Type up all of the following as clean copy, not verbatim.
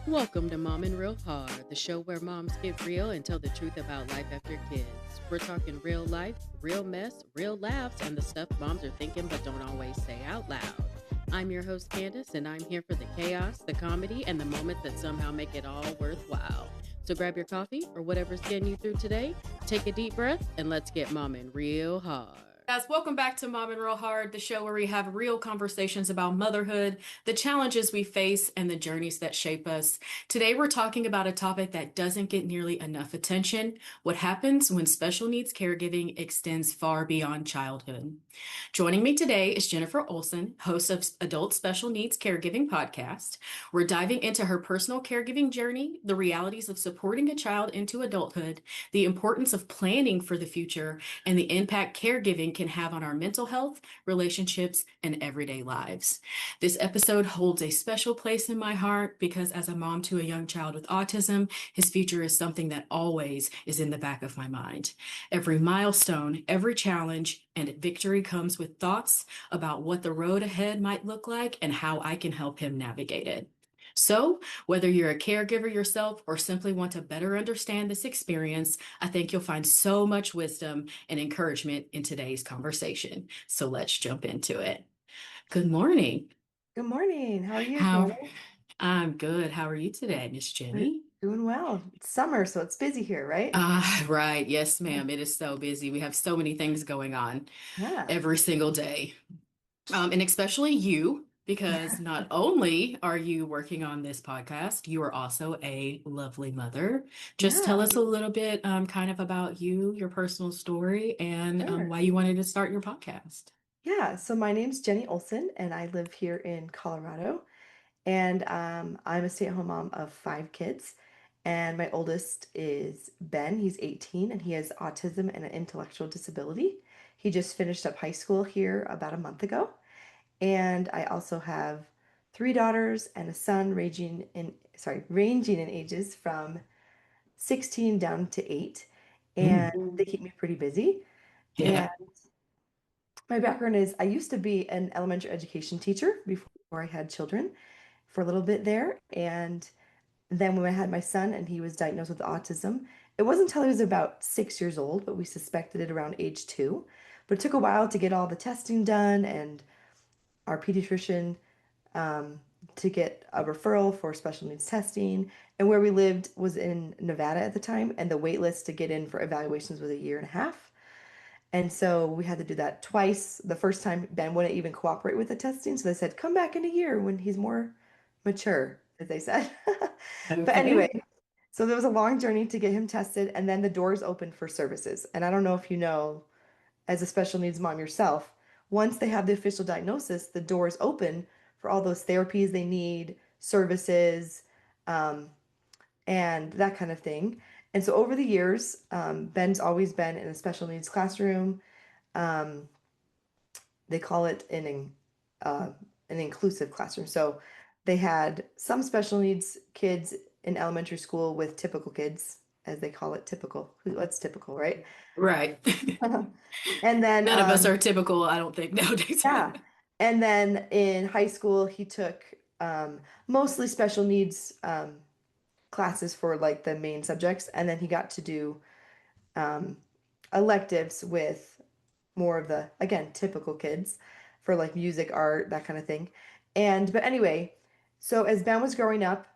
Welcome to Mom and Real Hard, the show where moms get real and tell the truth about life after kids. We're talking real life, real mess, real laughs, and the stuff moms are thinking but don't always say out loud. I'm your host, Candace, and I'm here for the chaos, the comedy, and the moments that somehow make it all worthwhile. So grab your coffee or whatever's getting you through today, take a deep breath, and let's get momming real hard. Guys, welcome back to Mom and Real Hard, the show where we have real conversations about motherhood, the challenges we face, and the journeys that shape us. Today, we're talking about a topic that doesn't get nearly enough attention: what happens when special needs caregiving extends far beyond childhood. Joining me today is Jennifer Olson, host of Adult Special Needs Caregiving podcast. We're diving into her personal caregiving journey, the realities of supporting a child into adulthood, the importance of planning for the future, and the impact caregiving can have on our mental health, relationships, and everyday lives. This episode holds a special place in my heart because as a mom to a young child with autism, his future is something that always is in the back of my mind. Every milestone, every challenge, and victory comes with thoughts about what the road ahead might look like and how I can help him navigate it. So, whether you're a caregiver yourself or simply want to better understand this experience, I think you'll find so much wisdom and encouragement in today's conversation. So, let's jump into it. Good morning. Good morning. How are you, How Candace? I'm good. How are you today, Miss We're Jenny? doing well. It's summer, so it's busy here, right? Right. Yes, Yeah. ma'am. It is so busy. We have so many things going on Yeah. every single day. And especially you, because not only are you working on this podcast, you are also a lovely mother. Just tell Yeah, us a little bit kind of about you, your personal story, and sure. why you wanted to start your podcast. Yeah, so my name's Jenny Olson, and I live here in Colorado. And I'm a stay-at-home mom of 5 kids. And my oldest is Ben. He's 18, and he has autism and an intellectual disability. He just finished up high school here about a month ago. And I also have 3 daughters and a son ranging in ages from 16 down to 8, and they keep me pretty busy. And Yeah. my background is I used to be an elementary education teacher before I had children for a little bit there. And then when I had my son and he was diagnosed with autism, it wasn't until he was about 6 years old, but we suspected it around age 2. But it took a while to get all the testing done and our pediatrician um, to get a referral for special needs testing. And where we lived was in Nevada at the time, and the wait list to get in for evaluations was a year and a half. And so we had to do that twice. The first time, Ben wouldn't even cooperate with the testing. So they said, come back in a year when he's more mature, as they said. But anyway, Okay. so there was a long journey to get him tested, and then the doors opened for services. And I don't know if you know, as a special needs mom yourself, once they have the official diagnosis, the doors open for all those therapies they need, services, um, and that kind of thing. And so over the years, Ben's always been in a special needs classroom. Um, they call it uh, an inclusive classroom. So they had some special needs kids in elementary school with typical kids, as they call it, typical. What's typical, right? Right. And then None of us are typical, I don't think, nowadays. yeah. And then in high school, he took mostly special needs classes for like the main subjects. And then he got to do um, electives with more of the, again, typical kids for like music, art, that kind of thing. But anyway, so as Ben was growing up,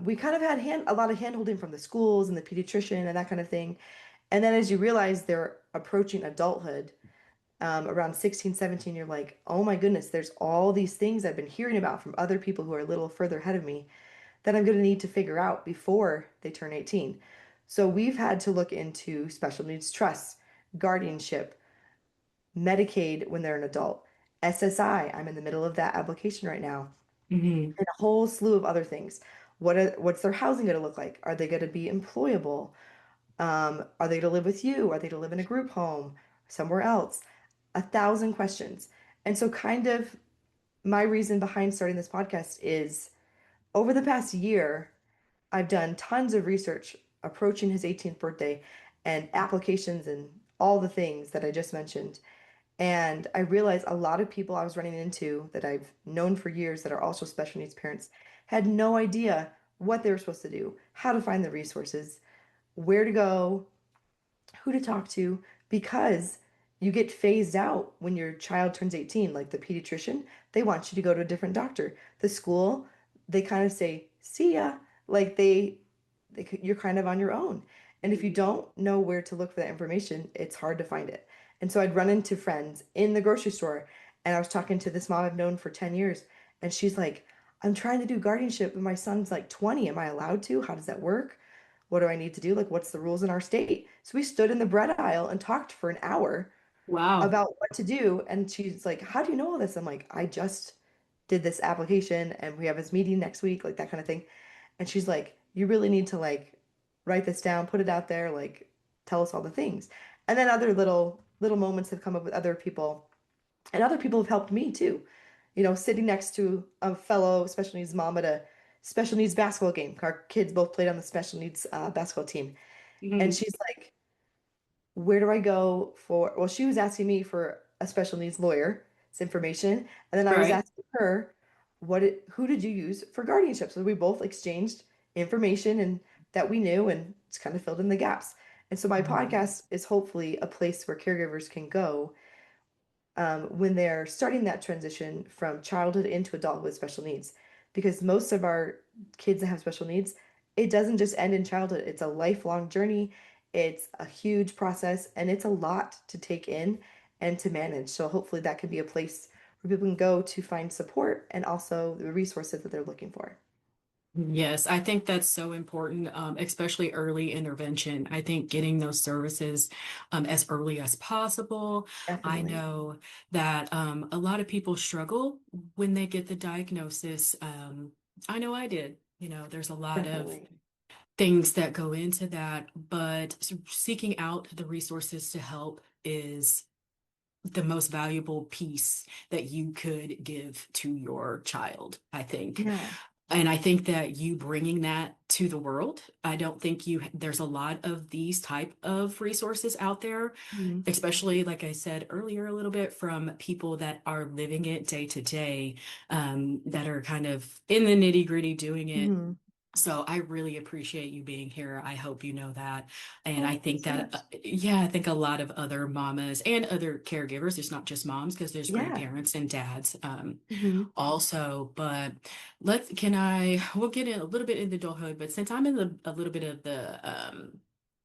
we kind of had a lot of hand holding from the schools and the pediatrician and that kind of thing. And then as you realize they're approaching adulthood, around 16, 17, you're like, oh my goodness, there's all these things I've been hearing about from other people who are a little further ahead of me that I'm going to need to figure out before they turn 18. So we've had to look into special needs trusts, guardianship, Medicaid when they're an adult, SSI. I'm in the middle of that application right now, Mhm. and a whole slew of other things. What's their housing going to look like? Are they going to be employable? Are they to live with you? Are they to live in a group home somewhere else? 1,000 questions. And so, kind of, my reason behind starting this podcast is over the past year, I've done tons of research approaching his 18th birthday and applications and all the things that I just mentioned. And I realized a lot of people I was running into that I've known for years that are also special needs parents had no idea what they were supposed to do, how to find the resources, where to go, who to talk to, because you get phased out when your child turns 18. Like the pediatrician, they want you to go to a different doctor. The school, they kind of say, see ya. Like you're kind of on your own. And if you don't know where to look for that information, it's hard to find it. And so I'd run into friends in the grocery store, and I was talking to this mom I've known for 10 years, and she's like, I'm trying to do guardianship, and my son's like 20. Am I allowed to? How does that work? What do I need to do? Like, what's the rules in our state? So we stood in the bread aisle and talked for an hour Wow. about what to do. And she's like, how do you know all this? I'm like, I just did this application and we have this meeting next week, like that kind of thing. And she's like, you really need to like write this down, put it out there, like tell us all the things. And then other little moments have come up with other people, and other people have helped me too. Sitting next to a fellow special needs mom at a special needs basketball game. Our kids both played on the special needs basketball team. And Mhm. she's like, where do I go for, well, she was asking me for a special needs lawyer, it's information. And then I was Right. asking her, who did you use for guardianship? So we both exchanged information and that we knew and it's kind of filled in the gaps. And so my Mhm. podcast is hopefully a place where caregivers can go when they're starting that transition from childhood into adulthood with special needs. Because most of our kids that have special needs, it doesn't just end in childhood, it's a lifelong journey. It's a huge process and it's a lot to take in and to manage. So hopefully that can be a place where people can go to find support and also the resources that they're looking for. Yes, I think that's so important, especially early intervention. I think getting those services as early as possible. I Definitely. know that a lot of people struggle when they get the diagnosis. I know I did. There's a lot of Definitely. things that go into that, but seeking out the resources to help is the most valuable piece that you could give to your child, I think. Yeah. And I think that you bringing that to the world, I don't think there's a lot of these type of resources out there, Hmm. especially like I said earlier, a little bit from people that are living it day to day, that are kind of in the nitty gritty doing it. Hmm. So I really appreciate you being here. I hope you know that. And I Oh, think thanks so that, much. yeah, I think a lot of other mamas and other caregivers, it's not just moms, because there's Yeah. grandparents and dads, Hmm. also. But we'll get in a little bit into adulthood, but since I'm in a little bit of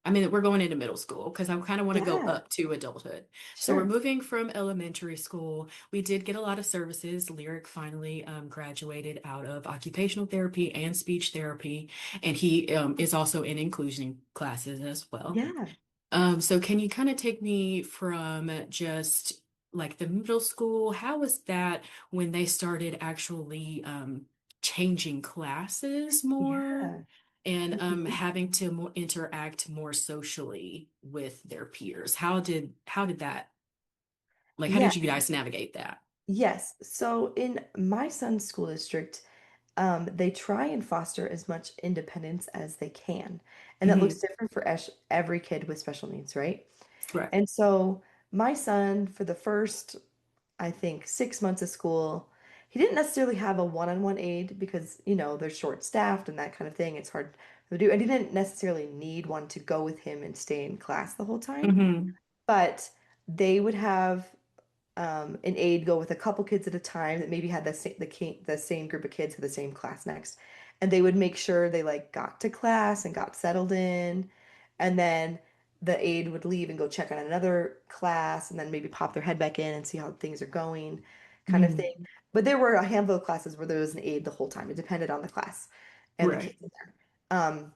I mean, we're going into middle school because I kind of want to go Yeah. up to adulthood. So we're Sure. moving from elementary school. We did get a lot of services. Lyric finally graduated out of occupational therapy and speech therapy, and he is also in inclusion classes as well. Yeah. So can you kind of take me from just like the middle school? How was that when they started actually changing classes more Yeah. and having to interact more socially with their peers? How did that, like, how Yeah. did you guys navigate that? Yes. So in my son's school district, they try and foster as much independence as they can. And that looks Hmm. different for every kid with special needs, right? Right. And so my son, for the first, I think, 6 months of school, he didn't necessarily have a one-on-one aide because, they're short-staffed and that kind of thing. It's hard to do. And he didn't necessarily need one to go with him and stay in class the whole time. Hmm. But they would have an aide go with a couple kids at a time that maybe had the same group of kids for the same class next, and they would make sure they like got to class and got settled in, and then the aide would leave and go check on another class, and then maybe pop their head back in and see how things are going, kind of thing. Hmm. But there were a handful of classes where there was an aide the whole time. It depended on the class and the Right. kids in there.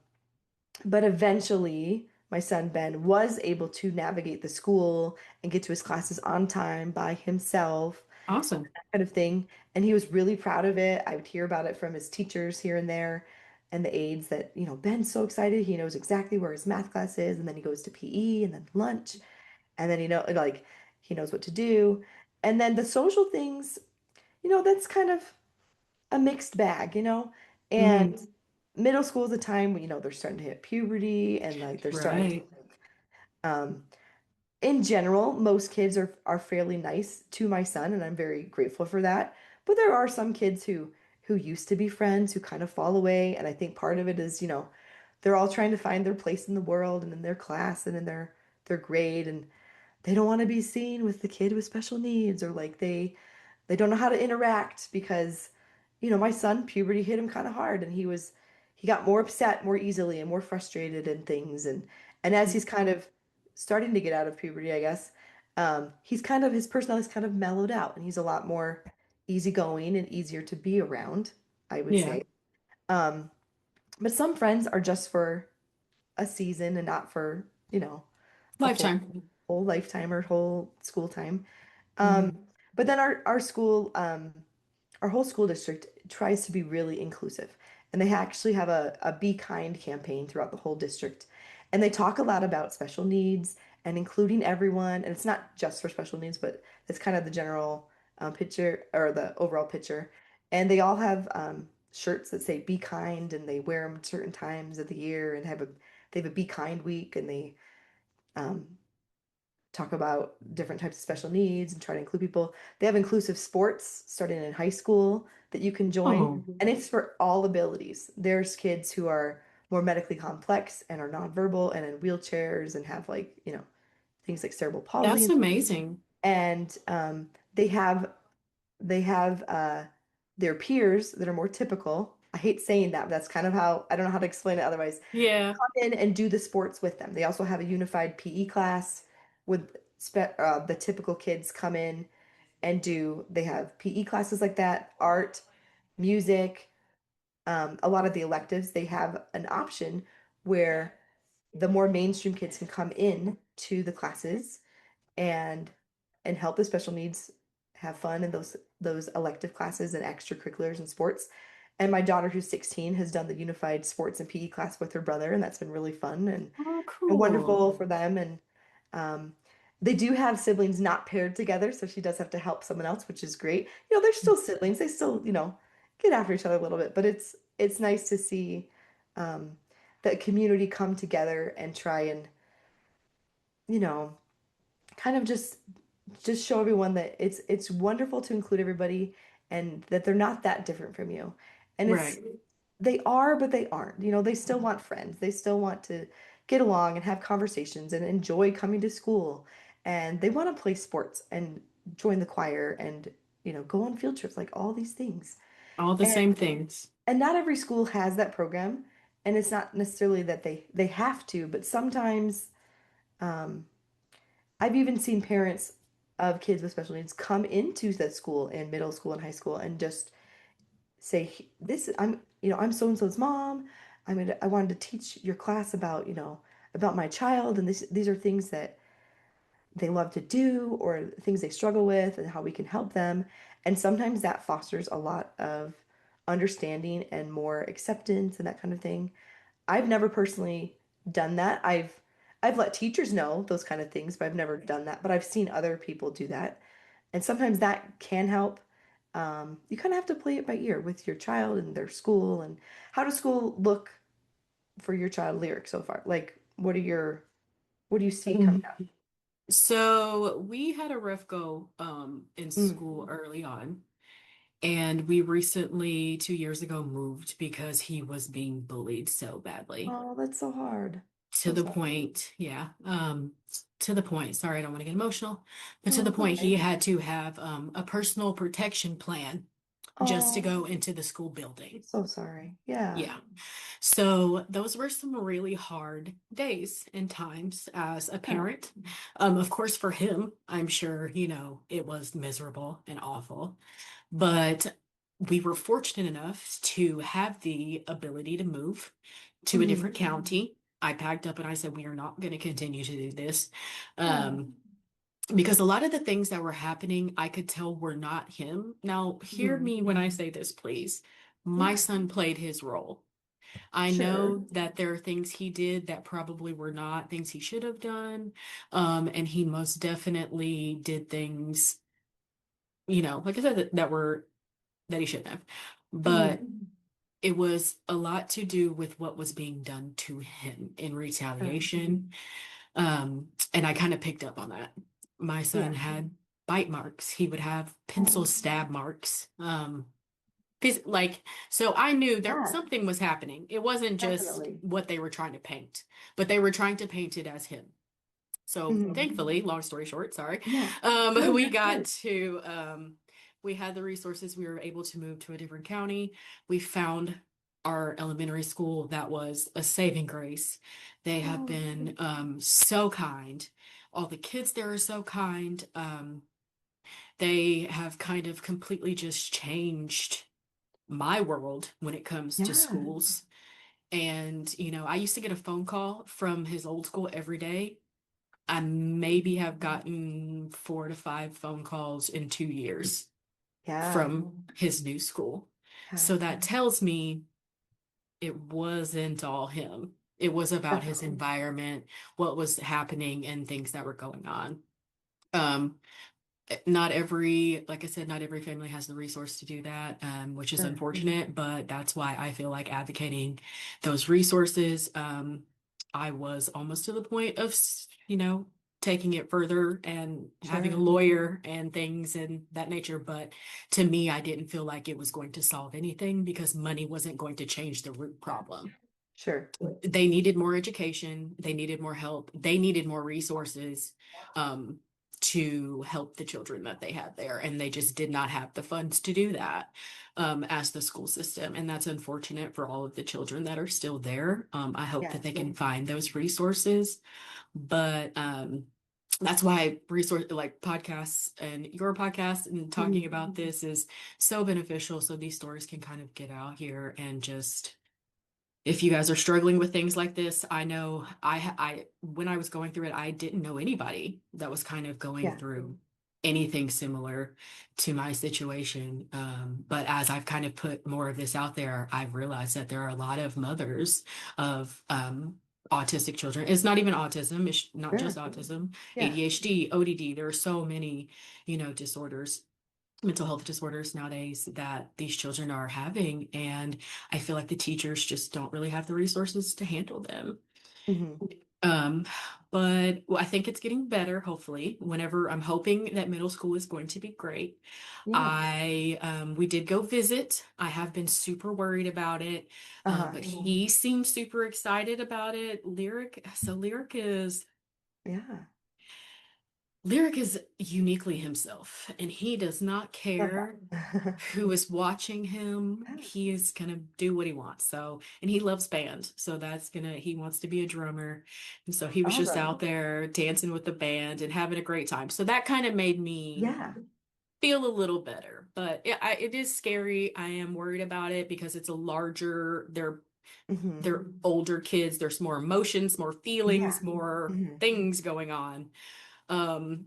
But eventually, my son Ben was able to navigate the school and get to his classes on time by himself, Awesome. that kind of thing. And he was really proud of it. I would hear about it from his teachers here and there and the aides that, Ben's so excited. He knows exactly where his math class is. And then he goes to PE and then lunch. And then, like, he knows what to do. And then the social things, that's kind of a mixed bag. And Hmm. middle school is a time when, they're starting to hit puberty and like they're starting to Right. um in general, most kids are fairly nice to my son, and I'm very grateful for that. But there are some kids who used to be friends who kind of fall away, and I think part of it is, they're all trying to find their place in the world and in their class and in their grade, and they don't want to be seen with the kid with special needs, or like they don't know how to interact because, my son, puberty hit him kind of hard, and he got more upset more easily and more frustrated and things, and as he's kind of starting to get out of puberty, I guess, his personality's kind of mellowed out, and he's a lot more easygoing and easier to be around, I would Yeah. say. Um, but some friends are just for a season and not for, a Lifetime. whole lifetime or whole school time. Um, Mhm. but then our school, our whole school district tries to be really inclusive. And they actually have a Be Kind campaign throughout the whole district. And they talk a lot about special needs and including everyone. And it's not just for special needs, but it's kind of the general picture or the overall picture. And they all have shirts that say Be Kind, and they wear them certain times of the year and they have a Be Kind week, and they um, talk about different types of special needs and try to include people. They have inclusive sports starting in high school that you can join, Oh, and it's for all abilities. There's kids who are more medically complex and are nonverbal and in wheelchairs and have, like, things like cerebral palsy, that's amazing. and they have their peers that are more typical. I hate saying that, but that's kind of how, I don't know how to explain it otherwise, Yeah. come in and do the sports with them. They also have a unified PE class with the typical kids come in and they have PE classes like that, art, music, a lot of the electives. They have an option where the more mainstream kids can come in to the classes and help the special needs have fun in those elective classes and extracurriculars and sports. And my daughter, who's 16, has done the unified sports and PE class with her brother, and that's been really fun Oh, and cool. wonderful for them. And um, they do have siblings not paired together, so she does have to help someone else, which is great. They're still siblings. They still, get after each other a little bit, but it's nice to see um, the community come together and try and, you know, kind of just show everyone that it's wonderful to include everybody and that they're not that different from you. And Right. they are, but they aren't. They still want friends. They still want to get along and have conversations and enjoy coming to school. And they want to play sports and join the choir and, go on field trips, like all these things. All the And same things. not every school has that program. And it's not necessarily that they have to, but sometimes um, I've even seen parents of kids with special needs come into the school in middle school and high school and just say, "This I'm so and so's mom. I wanted to teach your class about about my child, and these are things that they love to do or things they struggle with and how we can help them." And sometimes that fosters a lot of understanding and more acceptance and that kind of thing. I've never personally done that. I've let teachers know those kind of things, but I've never done that. But I've seen other people do that. And sometimes that can help. You kind of have to play it by ear with your child and their school. And how does school look for your child lyric so far? Like, what do you see coming Mhm. up? So we had a rough go in Mm. school early on, and we recently, 2 years ago, moved because he was being bullied so badly. Oh, that's so hard. To So the sorry. point, yeah, to the point, sorry, I don't want to get emotional, but to Oh, the it's point he okay. had to have a personal protection plan just to Oh, go into the school I'm building. so sorry. Yeah. Yeah. So those were some really hard days and times as a Yeah. parent. Of course, for him, I'm sure, it was miserable and awful. But we were fortunate enough to have the ability to move to a Hmm. different county. I packed up and I said, we are not going to continue to do this. Yeah. Um, because a lot of the things that were happening, I could tell were not him. Now, hear Hmm. me when I say this, please. My Yeah. son played his role. I Sure. know that there are things he did that probably were not things he should have done. And he most definitely did things, like I said, that he shouldn't have. Hmm. But it was a lot to do with what was being done to him in Sure. retaliation. And I kind of picked up on that. My son Yeah. had bite marks. He would have pencil stab marks. Like, so I knew there Yeah, something was happening. It wasn't just definitely. what they were trying to paint, but they were trying to paint it as him. So Hmm. thankfully, long story short, sorry, Yeah. No, we you're got good. to, we had the resources. We were able to move to a different county. We found our elementary school that was a saving grace. They have Oh, been so kind. All the kids there are so kind. They have kind of completely just changed my world when it comes to yeah. schools. And, I used to get a phone call from his old school every day. I maybe have gotten 4 to 5 phone calls in 2 years Yeah. from his new school. Yeah. So that tells me it wasn't all him. It was about his Definitely. environment, what was happening, and things that were going on. Um, not every, like I said, not every family has the resource to do that, which is Sure. unfortunate, but that's why I feel like advocating those resources. I was almost to the point of, taking it further and having a Sure. lawyer and things and that nature. But to me, I didn't feel like it was going to solve anything because money wasn't going to change the root problem. Sure. They needed more education, they needed more help, they needed more resources um, to help the children that they had there, and they just did not have the funds to do that as the school system. And that's unfortunate for all of the children that are still there. I hope that they Yes. can find those resources, but that's why resource like podcasts and your podcast and talking Mhm. about this is so beneficial, so these stories can kind of get out here. And just, if you guys are struggling with things like this, I know when I was going through it, I didn't know anybody that was kind of going Yeah. through anything similar to my situation. But as I've kind of put more of this out there, I've realized that there are a lot of mothers of autistic children. It's not even autism, it's not just Sure. autism, Yeah. ADHD, ODD. There are so many, disorders, mental health disorders nowadays that these children are having. And I feel like the teachers just don't really have the resources to handle them. Hmm. Um, but well, I think it's getting better, hopefully. Whenever I'm hoping that middle school is going to be great. Yeah. We did go visit. I have been super worried about it. Uh-huh. But he seems super excited about it. Yeah. Lyric is uniquely himself, and he does not Love care that. who is watching him. Yeah. He is gonna do what he wants. So, and he loves band. So he wants to be a drummer. And so he was just Awesome. out there dancing with the band and having a great time. So that kind of made me Yeah. feel a little better. But it is scary. I am worried about it because it's a larger, Hmm. they're older kids. There's more emotions, more feelings, Yeah. more Hmm. things going on. Um,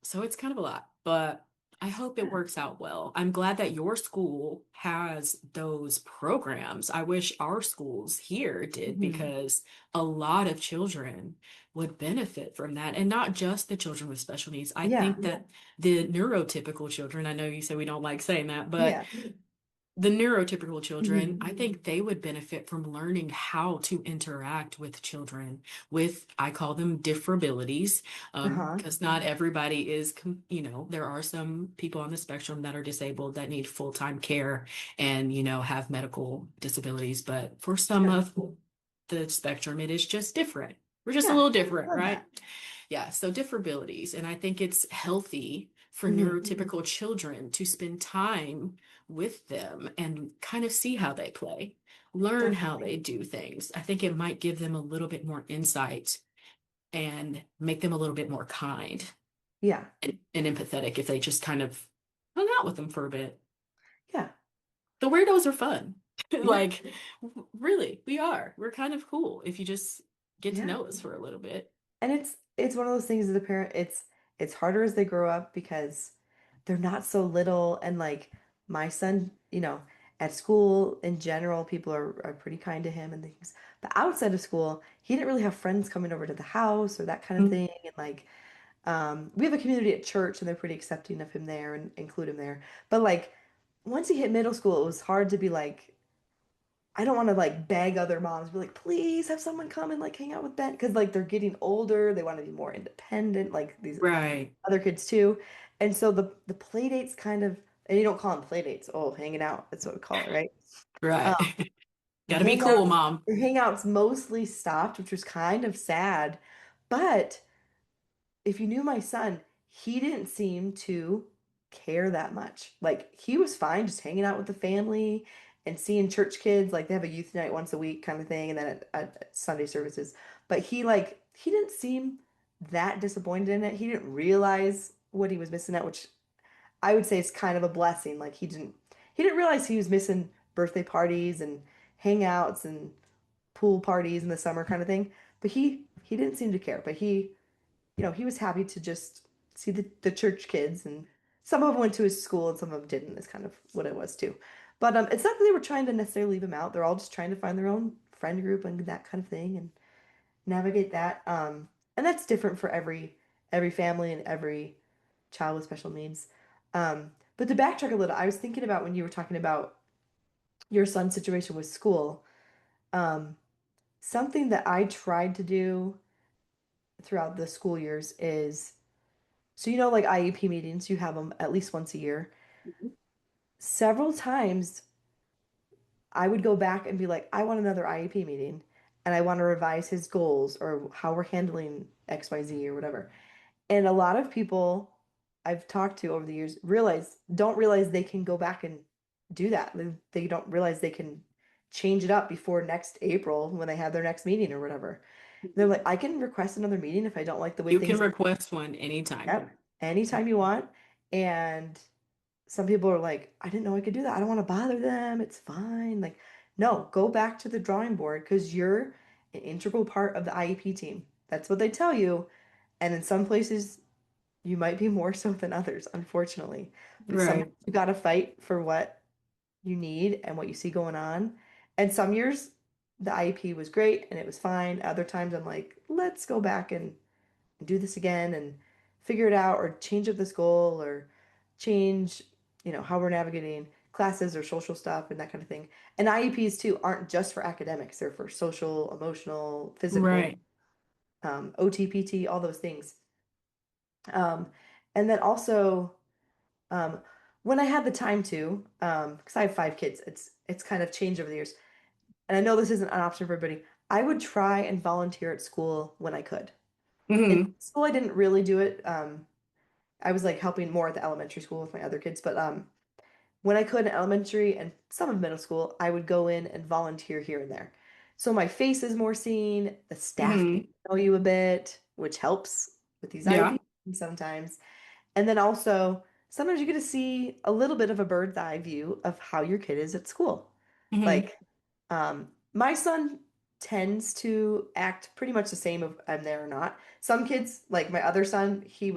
so it's kind of a lot, but I hope it Yeah. works out well. I'm glad that your school has those programs. I wish our schools here did, Hmm. because a lot of children would benefit from that. And not just the children with special needs. I Yeah. think that the neurotypical children, I know you say we don't like saying that, but Yeah. the neurotypical Hmm. children, I think they would benefit from learning how to interact with children with, I call them differabilities, Uh-huh. because not everybody is, there are some people on the spectrum that are disabled that need full-time care and, have medical disabilities. But for some Sure. of the spectrum, it is just different. We're just a Yeah. little different, Love right? that. Yeah, so differabilities. And I think it's healthy for Hmm. neurotypical children to spend time with them and kind of see how they play, learn how Definitely. they do things. I think it might give them a little bit more insight and make them a little bit more kind Yeah. and empathetic if they just kind of hung out with them for a bit. Yeah. The weirdos are fun. Yeah. Like, really, we are. We're kind of cool if you just get to Yeah. know us for a little bit. And it's one of those things as a parent, it's harder as they grow up because they're not so little. And like my son, at school in general, people are pretty kind to him and things. But outside of school, he didn't really have friends coming over to the house or that kind of thing. And like we have a community at church and they're pretty accepting of him there and include him there. But like once he hit middle school, it was hard to be like, I don't want to like beg other moms, be like, please have someone come and like hang out with Ben, because like they're getting older, they want to be more independent, like these Right. other kids too. And so the play dates kind of, and you don't call them play dates, oh, hanging out, that's what we call it, right? Um, Right. the Gotta be cool, hangout, mom. the hangouts mostly stopped, which was kind of sad. But if you knew my son, he didn't seem to care that much. Like he was fine just hanging out with the family and seeing church kids. Like they have a youth night once a week kind of thing, and then at Sunday services. But he didn't seem that disappointed in it. He didn't realize what he was missing out, which I would say is kind of a blessing. Like he didn't realize he was missing birthday parties and hangouts and pool parties in the summer kind of thing. But he didn't seem to care. But he was happy to just see the church kids, and some of them went to his school and some of them didn't, is kind of what it was too. But it's not that they were trying to necessarily leave him out. They're all just trying to find their own friend group and that kind of thing and navigate that. And that's different for every family and every child with special needs. But to backtrack a little, I was thinking about when you were talking about your son's situation with school. Um, Something that I tried to do throughout the school years is, so like IEP meetings, you have them at least once a year. Several times I would go back and be like, I want another IEP meeting and I want to revise his goals or how we're handling XYZ or whatever. And a lot of people I've talked to over the years don't realize they can go back and do that. They don't realize they can change it up before next April when they have their next meeting or whatever. They're like, I can request another meeting if I don't like the way You can things are. request one anytime. Yep, anytime you want. And some people are like, I didn't know I could do that. I don't want to bother them. It's fine. Like, no, go back to the drawing board because you're an integral part of the IEP team. That's what they tell you. And in some places, you might be more so than others, unfortunately. But sometimes Right. you got to fight for what you need and what you see going on. And some years, the IEP was great and it was fine. Other times, I'm like, let's go back and do this again and figure it out or change up this goal or change, how we're navigating classes or social stuff and that kind of thing. And IEPs too aren't just for academics. They're for social, emotional, physical, Right. OT, all those things. Um, and then also, um, when I had the time to, because I have 5 kids, it's kind of changed over the years. And I know this isn't an option for everybody. I would try and volunteer at school when I could. In Hmm. school, I didn't really do it. I was like helping more at the elementary school with my other kids, but when I could in elementary and some of middle school, I would go in and volunteer here and there. So my face is more seen, the staff get Hmm. to know you a bit, which helps with these Yeah. IEPs sometimes. And then also sometimes you get to see a little bit of a bird's eye view of how your kid is at school. Hmm. Like, my son tends to act pretty much the same if I'm there or not. Some kids, like my other son, he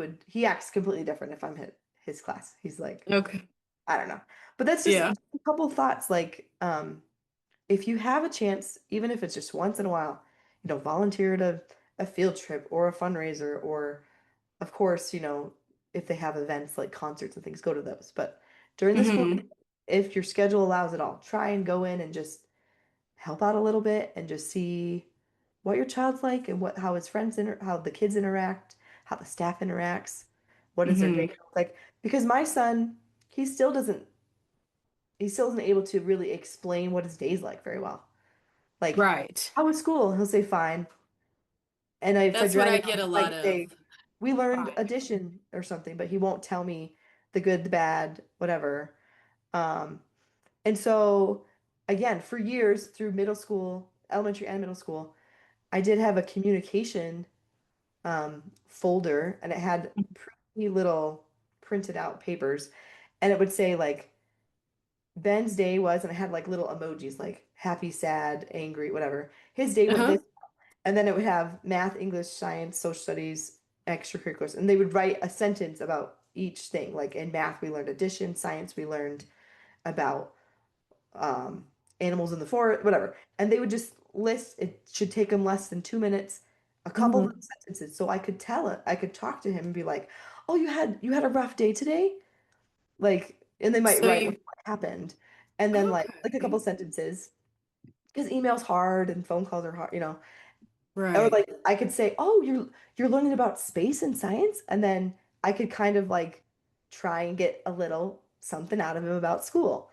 acts completely different if I'm his class. He's like, Okay. I don't know. But that's just Yeah. a couple of thoughts. Like, if you have a chance, even if it's just once in a while, volunteer at a field trip or a fundraiser, or of course, if they have events like concerts and things, go to those. But during the school, Hmm. if your schedule allows it all, try and go in and just help out a little bit and just see what your child's like and how his how the kids interact, how the staff interacts, what does their day Hmm. look like? Because my son, he still isn't able to really explain what his day's like very well. Like, Right. how was school? He'll say fine. And if I That's what drag I him out, get a he lot might of. say, we learned Fine. addition or something, but he won't tell me the good, the bad, whatever. Um, and so again, for years through middle school, elementary and middle school, I did have a communication folder, and it had pretty little printed out papers, and it would say like Ben's day was, and it had like little emojis like happy, sad, angry, whatever. His day went Uh-huh. this, and then it would have math, English, science, social studies, extracurriculars, and they would write a sentence about each thing. Like in math, we learned addition, science, we learned about um, animals in the forest, whatever. And they would just list, it should take them less than 2 minutes, a couple of Hmm. those sentences. So I could tell it, I could talk to him and be like, oh, you had a rough day today? Like, and they might So write what you. happened. And then like a couple Okay. sentences. because email's hard and phone calls are hard, or Right. like I could say, "Oh, you're learning about space and science," and then I could kind of like try and get a little something out of him about school.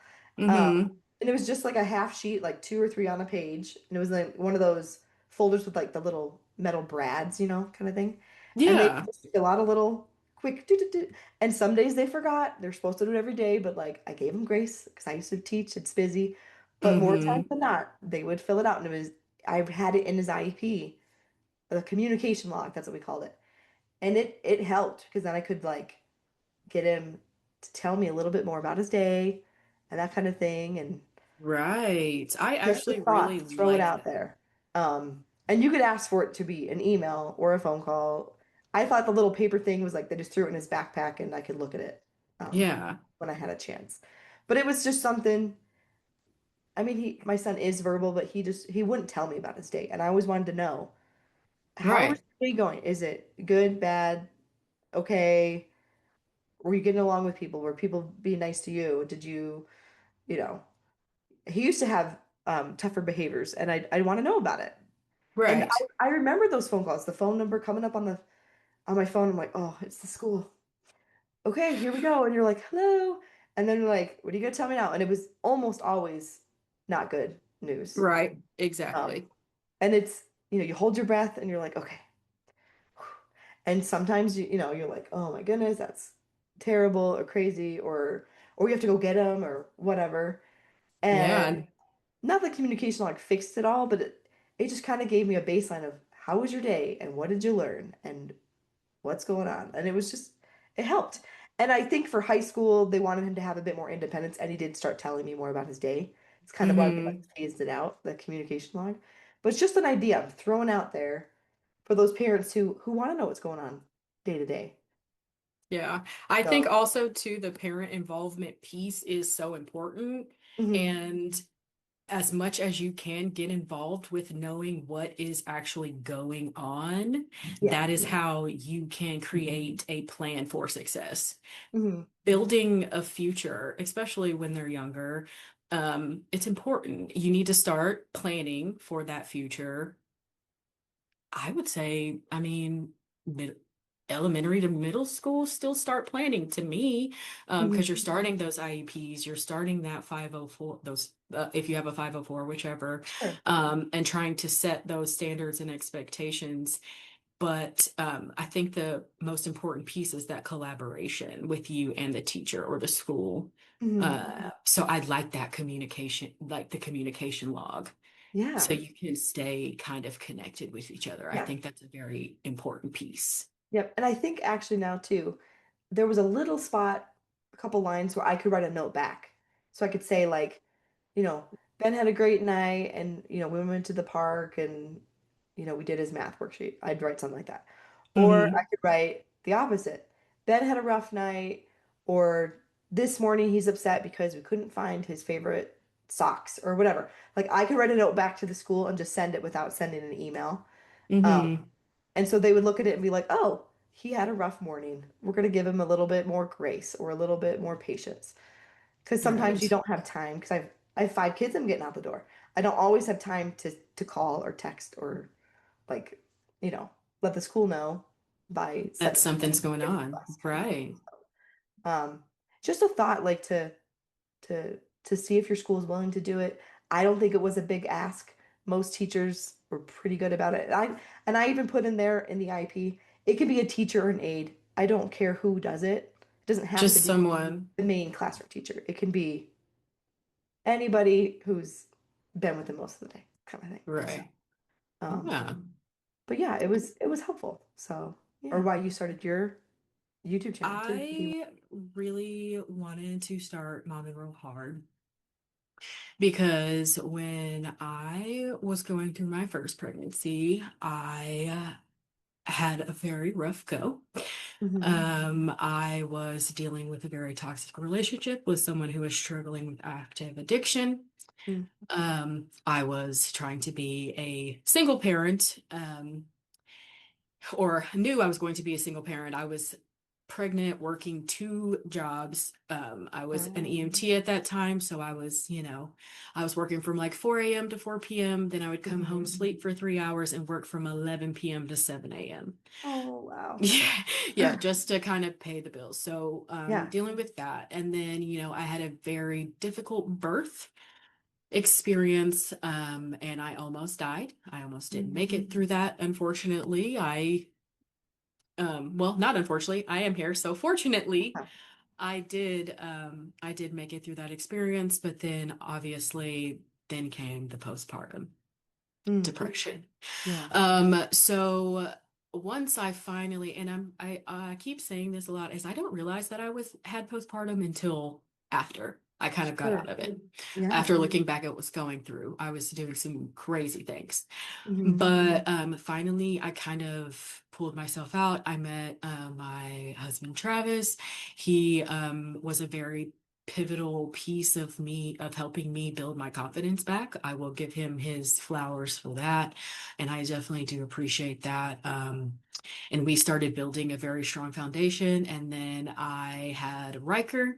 Um, Mm-hmm. and it was just like a half sheet, like two or three on a page, and it was like one of those folders with like the little metal brads, kind of thing. And they Yeah. just fill out a little quick do do do. And some days they forgot. They're supposed to do it every day, but like I gave them grace because I used to teach. It's busy, but more times Mm-hmm. than not, they would fill it out, and it was I had it in his IEP, the communication log, that's what we called it. And it helped because then I could like get him to tell me a little bit more about his day and that kind of thing, and Right. I just the actually thought really to throw it like out that. there. And you could ask for it to be an email or a phone call. I thought the little paper thing was like they just threw it in his backpack and I could look at it Yeah. when I had a chance. But it was just something. I mean, my son is verbal, but he wouldn't tell me about his day, and I always wanted to know how is Right. your day going? Is it good, bad, okay? Were you getting along with people? Were people being nice to you? Did you, you know, he used to have tougher behaviors, and I want to know about it. And Right. I remember those phone calls, the phone number coming up on my phone. I'm like, oh, it's the school. Okay, here we go. And you're like, hello. And then you're like, what are you gonna tell me now? And it was almost always not good news. Right. Um, Exactly. and it's, you hold your breath and you're like, okay. And sometimes you're like, oh my goodness, that's terrible or crazy, or you have to go get them or whatever. And Yeah. not that communication like fixed it all, but it just kind of gave me a baseline of how was your day and what did you learn and what's going on. And it helped. And I think for high school, they wanted him to have a bit more independence, and he did start telling me more about his day. It's kind of why we like Mm-hmm. phased it out, the communication log. But it's just an idea I'm throwing out there for those parents who want to know what's going on day to day. Yeah. I think So, also too the parent involvement piece is so important. mhm. And as much as you can get involved with knowing what is actually going on, Yeah. that is how you can create a plan for success. Hmm. Building a future, especially when they're younger, it's important. You need to start planning for that future. I would say, I mean, mid elementary to middle school, still start planning to me, because Hmm. you're starting those IEPs, you're starting that 504, those, if you have a 504, whichever, Sure. and trying to set those standards and expectations. But I think the most important piece is that collaboration with you and the teacher or the school. Hmm. So I like that communication, like the communication log, so Yeah. you can stay kind of connected with each other. I Yeah. think that's a very important piece. Yep. And I think actually now too, there was a little spot, a couple lines where I could write a note back. So I could say like, you know, Ben had a great night and we went to the park and we did his math worksheet. I'd write something like that. Or I Hmm. could write the opposite. Ben had a rough night, or this morning he's upset because we couldn't find his favorite socks or whatever. Like I could write a note back to the school and just send it without sending an email. Um, Hmm. and so they would look at it and be like, oh, he had a rough morning. We're going to give him a little bit more grace or a little bit more patience. Because sometimes you Right. don't have time. Because I have five kids, I'm getting out the door. I don't always have time to call or text or like, you know, let the school know by That 7 p.m. something's going Here's the on. bus coming. Right. Um, just a thought, like to see if your school is willing to do it. I don't think it was a big ask. Most teachers were pretty good about it. I even put in there in the IP, it could be a teacher or an aide. I don't care who does it. It doesn't have to Just be someone. the main classroom teacher. It can be anybody who's been with them most of the day, kind of thing. So, Right. um, Yeah. but yeah, it was helpful. So, or Yeah. why you started your YouTube channel too. I really wanted to start Mom and Real Hard because when I was going through my first pregnancy, I had a very rough go. Hmm. I was dealing with a very toxic relationship with someone who was struggling with active addiction. I was trying to be a single parent, or knew I was going to be a single parent. I was pregnant, working two jobs. I was an Oh. EMT at that time, so I was, I was working from like 4 a.m. to 4 p.m. Then I would come home, Mhm. sleep for 3 hours, and work from 11 p.m. to 7 a.m. Oh, wow. Yeah, yeah, just to kind of pay the bills. So, Yeah. dealing with that. And then, I had a very difficult birth experience, and I almost died. I almost didn't make it Mhm. through that. Unfortunately, well, not unfortunately, I am here. So fortunately, Yeah. I did make it through that experience, but then obviously then came the postpartum Mm. depression. Yeah. So once I finally, and I keep saying this a lot, is I don't realize that had postpartum until after I kind of got Sure. out of it. Yeah. After looking back at what was going through, I was doing some crazy things. Mhm. But finally, I kind of pulled myself out. I met my husband, Travis. He was a very pivotal piece of of helping me build my confidence back. I will give him his flowers for that. And I definitely do appreciate that. And we started building a very strong foundation. And then I had Riker.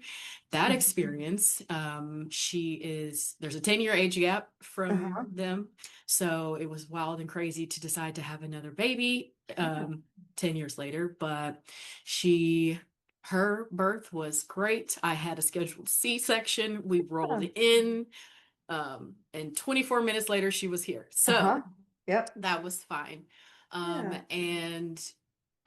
That Mhm. experience, there's a 10-year age gap from Uh-huh. them. So it was wild and crazy to decide to have another baby Yeah. 10 years later. But she, her birth was great. I had a scheduled C-section. We rolled Yeah. in, and 24 minutes later, she was here. Uh-huh. So Yep. that was fine. Yeah. And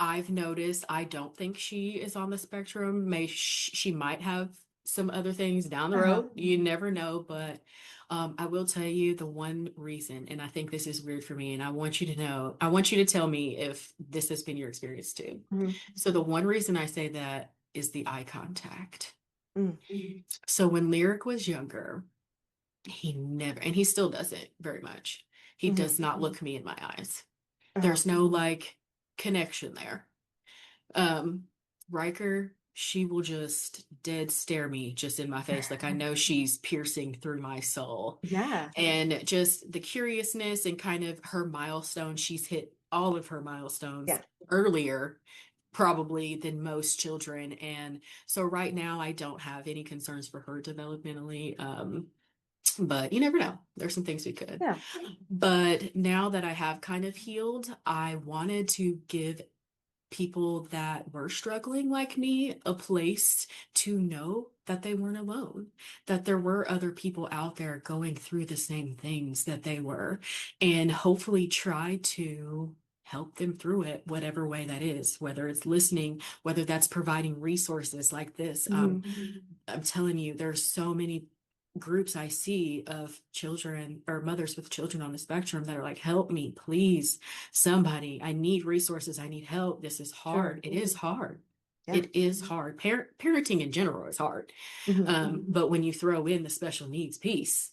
I've noticed I don't think she is on the spectrum. She might have some other things down the Uh-huh. road. You never know, but I will tell you the one reason, and I think this is weird for me, and I want you to tell me if this has been your experience too. Mhm. So the one reason I say that is the eye contact. Mm. So when Lyric was younger, he never, and he still doesn't very much. He Mhm. does not look me in my eyes. Uh-huh. There's no like connection there. Um, Riker, she will just dead stare me just in my face. Like I know she's piercing through my soul. Yeah. And just the curiousness and kind of her milestone, she's hit all of her milestones Yeah. earlier probably than most children. And so right now I don't have any concerns for her developmentally. But you never know. There's some things we could. Yeah. But now that I have kind of healed, I wanted to give people that were struggling like me a place to know that they weren't alone, that there were other people out there going through the same things that they were, and hopefully try to help them through it, whatever way that is, whether it's listening, whether that's providing resources like this. Mhm. I'm telling you, there's so many groups I see of children or mothers with children on the spectrum that are like, help me, please, somebody. I need resources. I need help. This is hard. Sure. It is hard. Yeah. It is hard. Parenting in general is hard. Mhm. But when you throw in the special needs piece,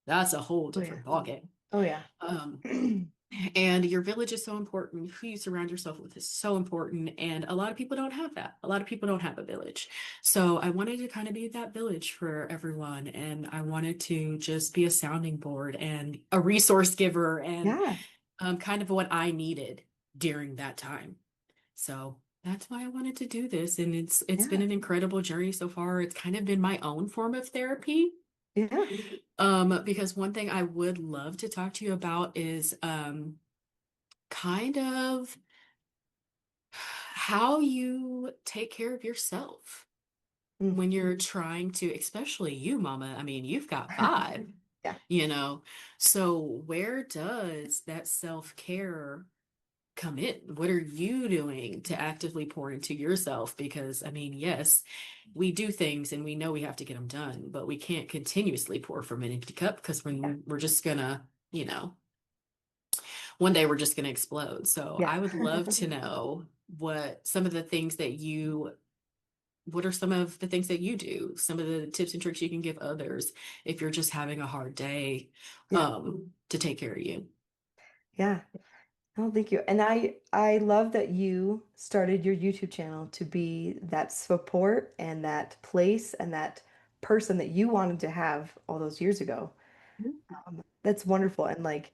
that's a whole Oh yeah. different ballgame. Oh yeah. Um, and your village is so important. Who you surround yourself with is so important. And a lot of people don't have that. A lot of people don't have a village. So I wanted to kind of be that village for everyone. And I wanted to just be a sounding board and a resource giver and Yeah. kind of what I needed during that time. So that's why I wanted to do this. And it's been Yeah. an incredible journey so far. It's kind of been my own form of therapy. Yeah. Because one thing I would love to talk to you about is kind of how you take care of yourself Mm. when you're trying to, especially you, mama. I mean, you've got five, Yeah. you know. So where does that self-care come in? What are you doing to actively pour into yourself? Because I mean, yes, we do things and we know we have to get them done, but we can't continuously pour from an empty cup because Yeah. when we're just gonna, one day we're just gonna explode. So Yeah. I would love to know what are some of the things that you do, some of the tips and tricks you can give others if you're just having a hard day, Yeah. to take care of you. Yeah. Oh, thank you. And I love that you started your YouTube channel to be that support and that place and that person that you wanted to have all those years ago. That's wonderful. And like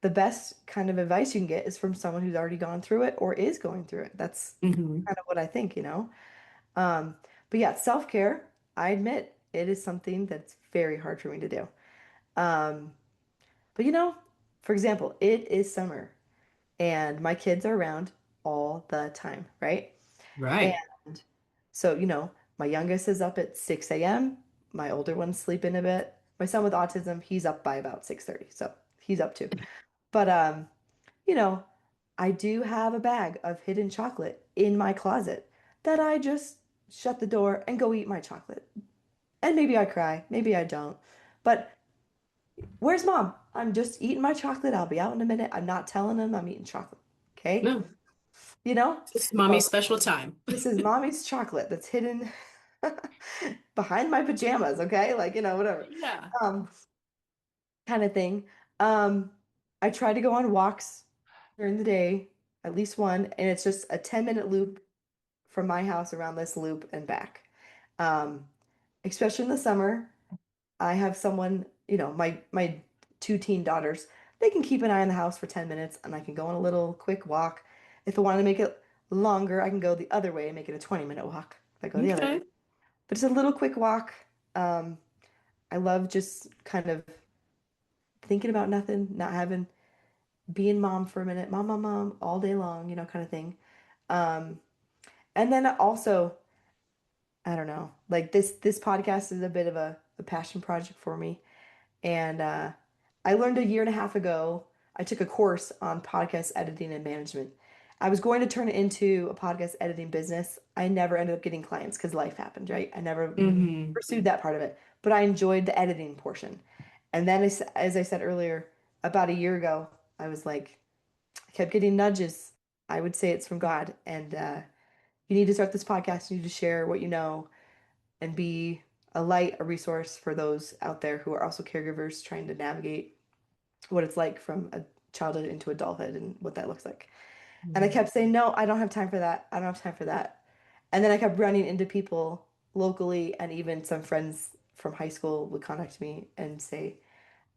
the best kind of advice you can get is from someone who's already gone through it or is going through it. That's Hmm. kind of what I think, you know? Um, but yeah, self-care, I admit it is something that's very hard for me to do. Um, but you know, for example, it is summer and my kids are around all the time, right? Right. And so, you know, my youngest is up at 6 a.m. My older one's sleeping a bit. My son with autism, he's up by about 6:30. So he's up too. But you know, I do have a bag of hidden chocolate in my closet that I just shut the door and go eat my chocolate. And maybe I cry, maybe I don't. But where's mom? I'm just eating my chocolate. I'll be out in a minute. I'm not telling them I'm eating chocolate. Okay? No, You know? it's So mommy's special time. this is mommy's chocolate that's hidden behind my pajamas, okay? Like, you know, whatever. Yeah. Um, kind of thing. Um, I try to go on walks during the day, at least one, and it's just a 10-minute loop from my house around this loop and back. Um, especially in the summer, I have someone, you know, my two teen daughters, they can keep an eye on the house for 10 minutes and I can go on a little quick walk. If I want to make it longer, I can go the other way and make it a 20-minute walk if I go the other way. Okay. But it's a little quick walk. Um, I love just kind of thinking about nothing, not having being mom for a minute, mom, mom, mom, all day long, you know, kind of thing. Um, and then also, I don't know, like this podcast is a bit of a passion project for me. And I learned a year and a half ago, I took a course on podcast editing and management. I was going to turn it into a podcast editing business. I never ended up getting clients because life happened, right? I never Hmm. pursued that part of it, but I enjoyed the editing portion. And then, as I said earlier, about a year ago, I was like, I kept getting nudges. I would say it's from God. And you need to start this podcast. You need to share what you know and be a light, a resource for those out there who are also caregivers trying to navigate what it's like from a childhood into adulthood and what that looks like. And I kept saying, no, I don't have time for that. I don't have time for that. And then I kept running into people locally, and even some friends from high school would contact me and say,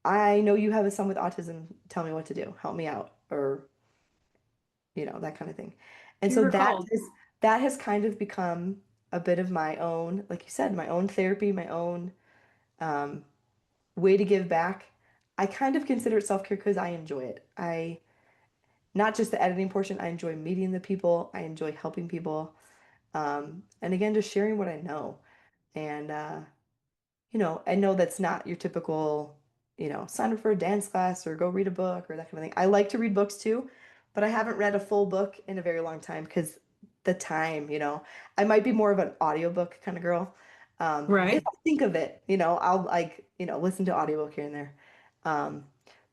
I know you have a son with autism. Tell me what to do. Help me out. Or, you know, that kind of thing. And You so recall. that has kind of become a bit of my own, like you said, my own therapy, my own um, way to give back. I kind of consider it self-care because I enjoy it. I not just the editing portion, I enjoy meeting the people, I enjoy helping people. And again, just sharing what I know. And you know, I know that's not your typical, you know, sign up for a dance class or go read a book or that kind of thing. I like to read books too, but I haven't read a full book in a very long time because the time, you know, I might be more of an audiobook kind of girl. If Right. I think of it, you know, I'll like, you know, listen to audiobook here and there. Um,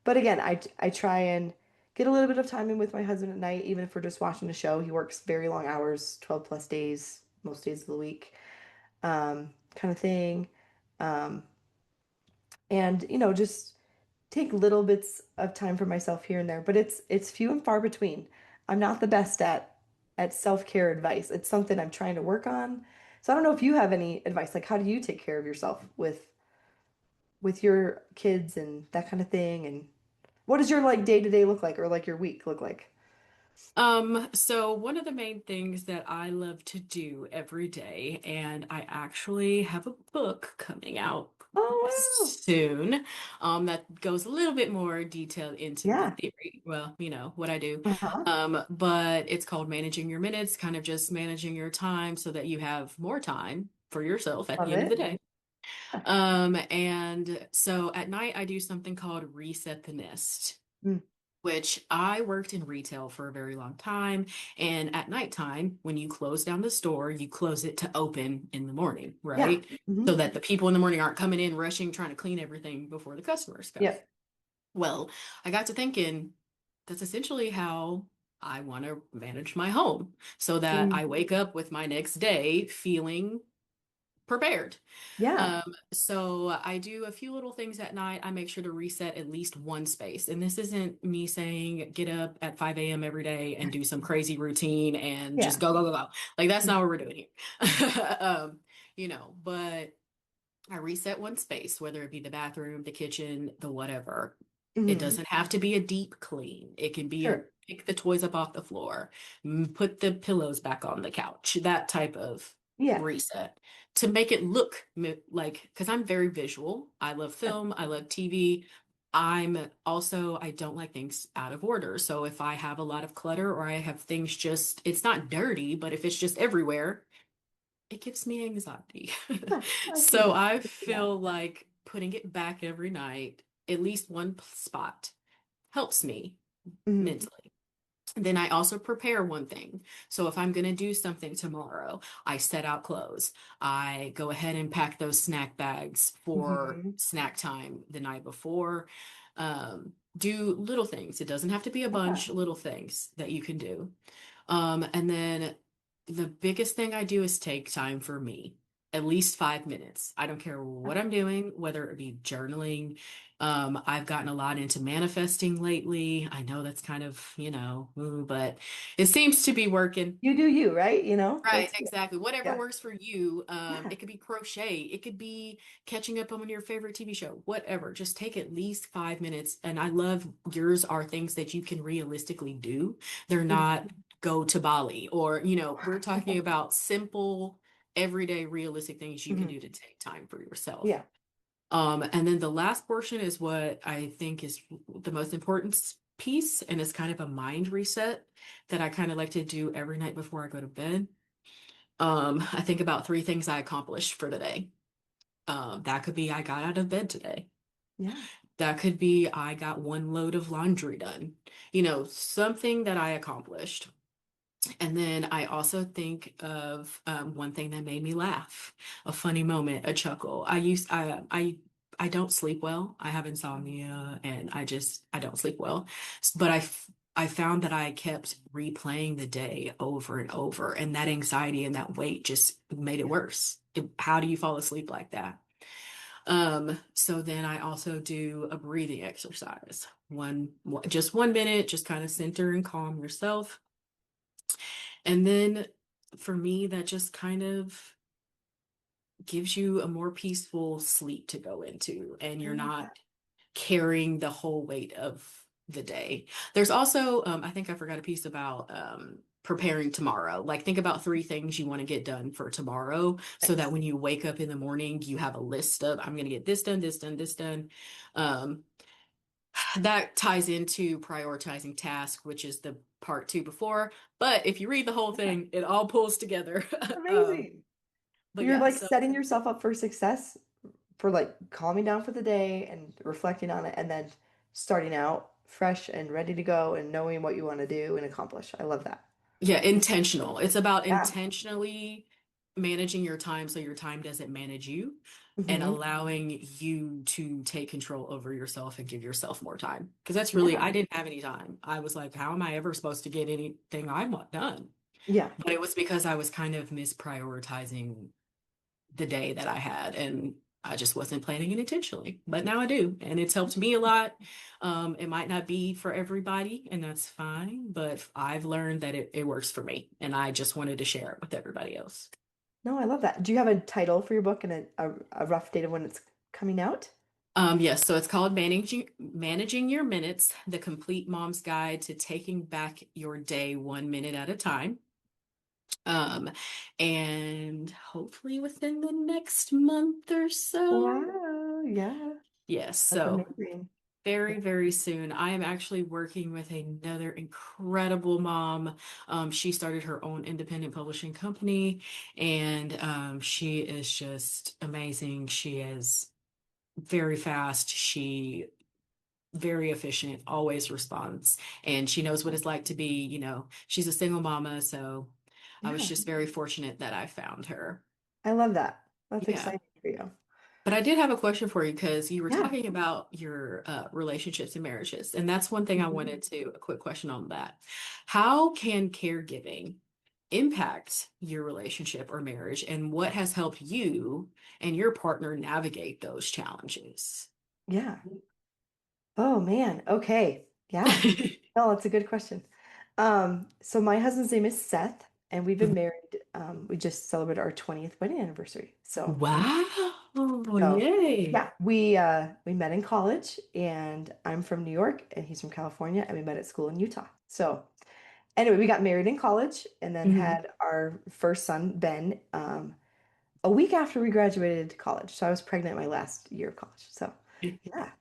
but again, I try and get a little bit of time in with my husband at night, even if we're just watching a show. He works very long hours, 12 plus days, most days of the week, kind of thing. Um, and you know just take little bits of time for myself here and there, but it's few and far between. I'm not the best at self-care advice. It's something I'm trying to work on. So I don't know if you have any advice, like how do you take care of yourself with your kids and that kind of thing, and what does your like day-to-day look like or like your week look like? So one of the main things that I love to do every day, and I actually have a book coming out Oh wow. soon, that goes a little bit more detailed into the Yeah. theory. Well, you know, what I do. Uh-huh. But it's called Managing Your Minutes, kind of just managing your time so that you have more time for yourself at Love the end of the it. day. And so at night I do something called Reset the Nest, Mm. which I worked in retail for a very long time. And at nighttime, when you close down the store, you close it to open in the morning, Yeah. right? So Hmm. that the people in the morning aren't coming in, rushing, trying to clean everything before the customers come. Yep. Well, I got to thinking that's essentially how I want to manage my home so that Mm. I wake up with my next day feeling prepared. Yeah. So I do a few little things at night. I make sure to reset at least one space. And this isn't me saying get up at 5 a.m. every day and do some crazy routine and just Yeah. go, go, go, go. Like that's not what we're doing here. But I reset one space, whether it be the bathroom, the kitchen, the whatever. It Hmm. doesn't have to be a deep clean. It can be a Sure. pick the toys up off the floor, put the pillows back on the couch, that type of Yeah. reset to make it look like, because I'm very visual. I love Yeah. film, I love TV. I don't like things out of order. So if I have a lot of clutter or I have things just, it's not dirty, but if it's just everywhere, it gives me anxiety. Yeah, I see So that. I I see that. feel like putting it back every night, at least one spot, helps me Hmm. mentally. Then I also prepare one thing. So if I'm going to do something tomorrow, I set out clothes. I go ahead and pack those snack bags for Hmm. snack time the night before. Do little things. It doesn't have to be a Yeah. bunch, little things that you can do. And then the biggest thing I do is take time for me, at least 5 minutes. I don't care what I'm doing, whether it be journaling. I've gotten a lot into manifesting lately. I know that's kind of, ooh, but it seems to be working. You do you, right? Right, That's exactly. Whatever yeah. works for you. Yeah. It could be crochet, it could be catching up on your favorite TV show, whatever. Just take at least 5 minutes. And I love yours are things that you can realistically do. They're not go to Bali or, we're talking about simple, everyday, realistic things you can Hmm. do to take time for yourself. Yeah. And then the last portion is what I think is the most important piece, and it's kind of a mind reset that I kind of like to do every night before I go to bed. I think about three things I accomplished for the day. That could be I got out of bed today. Yeah. That could be I got one load of laundry done. Something that I accomplished. And then I also think of one thing that made me laugh, a funny moment, a chuckle. I don't sleep well. I have insomnia, and I don't sleep well. But I found that I kept replaying the day over and over, and that anxiety and that weight just made it Yeah. worse. How do you fall asleep like that? So then I also do a breathing exercise. Just 1 minute, just kind of center and calm yourself. And then for me, that just kind of gives you a more peaceful sleep to go into, and I you're love that. not carrying the whole weight of the day. There's also, I think I forgot a piece about preparing tomorrow. Like, think about three things you want to get done for tomorrow so that Nice. when you wake up in the morning, you have a list of, I'm going to get this done, this done, this done. Um, that ties into prioritizing tasks, which is the part two before. But if you read the whole Yeah. thing, it all pulls together. Amazing. But You're yeah, like so setting yourself up for success for like calming down for the day and reflecting on it and then starting out fresh and ready to go and knowing what you want to do and accomplish. I love that. yeah, intentional. It's about Yeah. intentionally managing your time so your time doesn't manage you and Hmm. allowing you to take control over yourself and give yourself more time. Because that's really, Yeah. I didn't have any time. I was like, how am I ever supposed to get anything I want done? Yeah. But it was because I was kind of misprioritizing the day that I had, and I just wasn't planning it intentionally. But now I do, and it's helped me a lot. It might not be for everybody, and that's fine, but I've learned that it works for me, and I just wanted to share it with everybody else. No, I love that. Do you have a title for your book and a rough date of when it's coming out? Yes, so it's called Managing Your Minutes, the complete mom's guide to taking back your day 1 minute at a time. Um, and hopefully within the next month or so. Wow. Yeah. Yes, That's so amazing. very, Yeah. very soon. I am actually working with another incredible mom. She started her own independent publishing company, and she is just amazing. She is very fast. She very efficient, always responds, and she knows what it's like to be, she's a single mama. So I was Yeah. just very fortunate that I found her. I love that. That's Yeah. exciting for you. But I did have a question for you because you were Yeah. talking about your relationships and marriages. And that's one thing I Mhm. wanted to, a quick question on that. How can caregiving impact your relationship or marriage? And what has helped you and your partner navigate those challenges? Yeah. Oh man. Okay. Yeah. No, that's a good question. So my husband's name is Seth, and we've been married. We just celebrated our 20th wedding anniversary. So Wow. Oh, So yay. yeah, we met in college, and I'm from New York and he's from California, and we met at school in Utah. So anyway, we got married in college and then Mhm. had our first son, Ben, a week after we graduated college. So I was pregnant my last year of college. So yeah.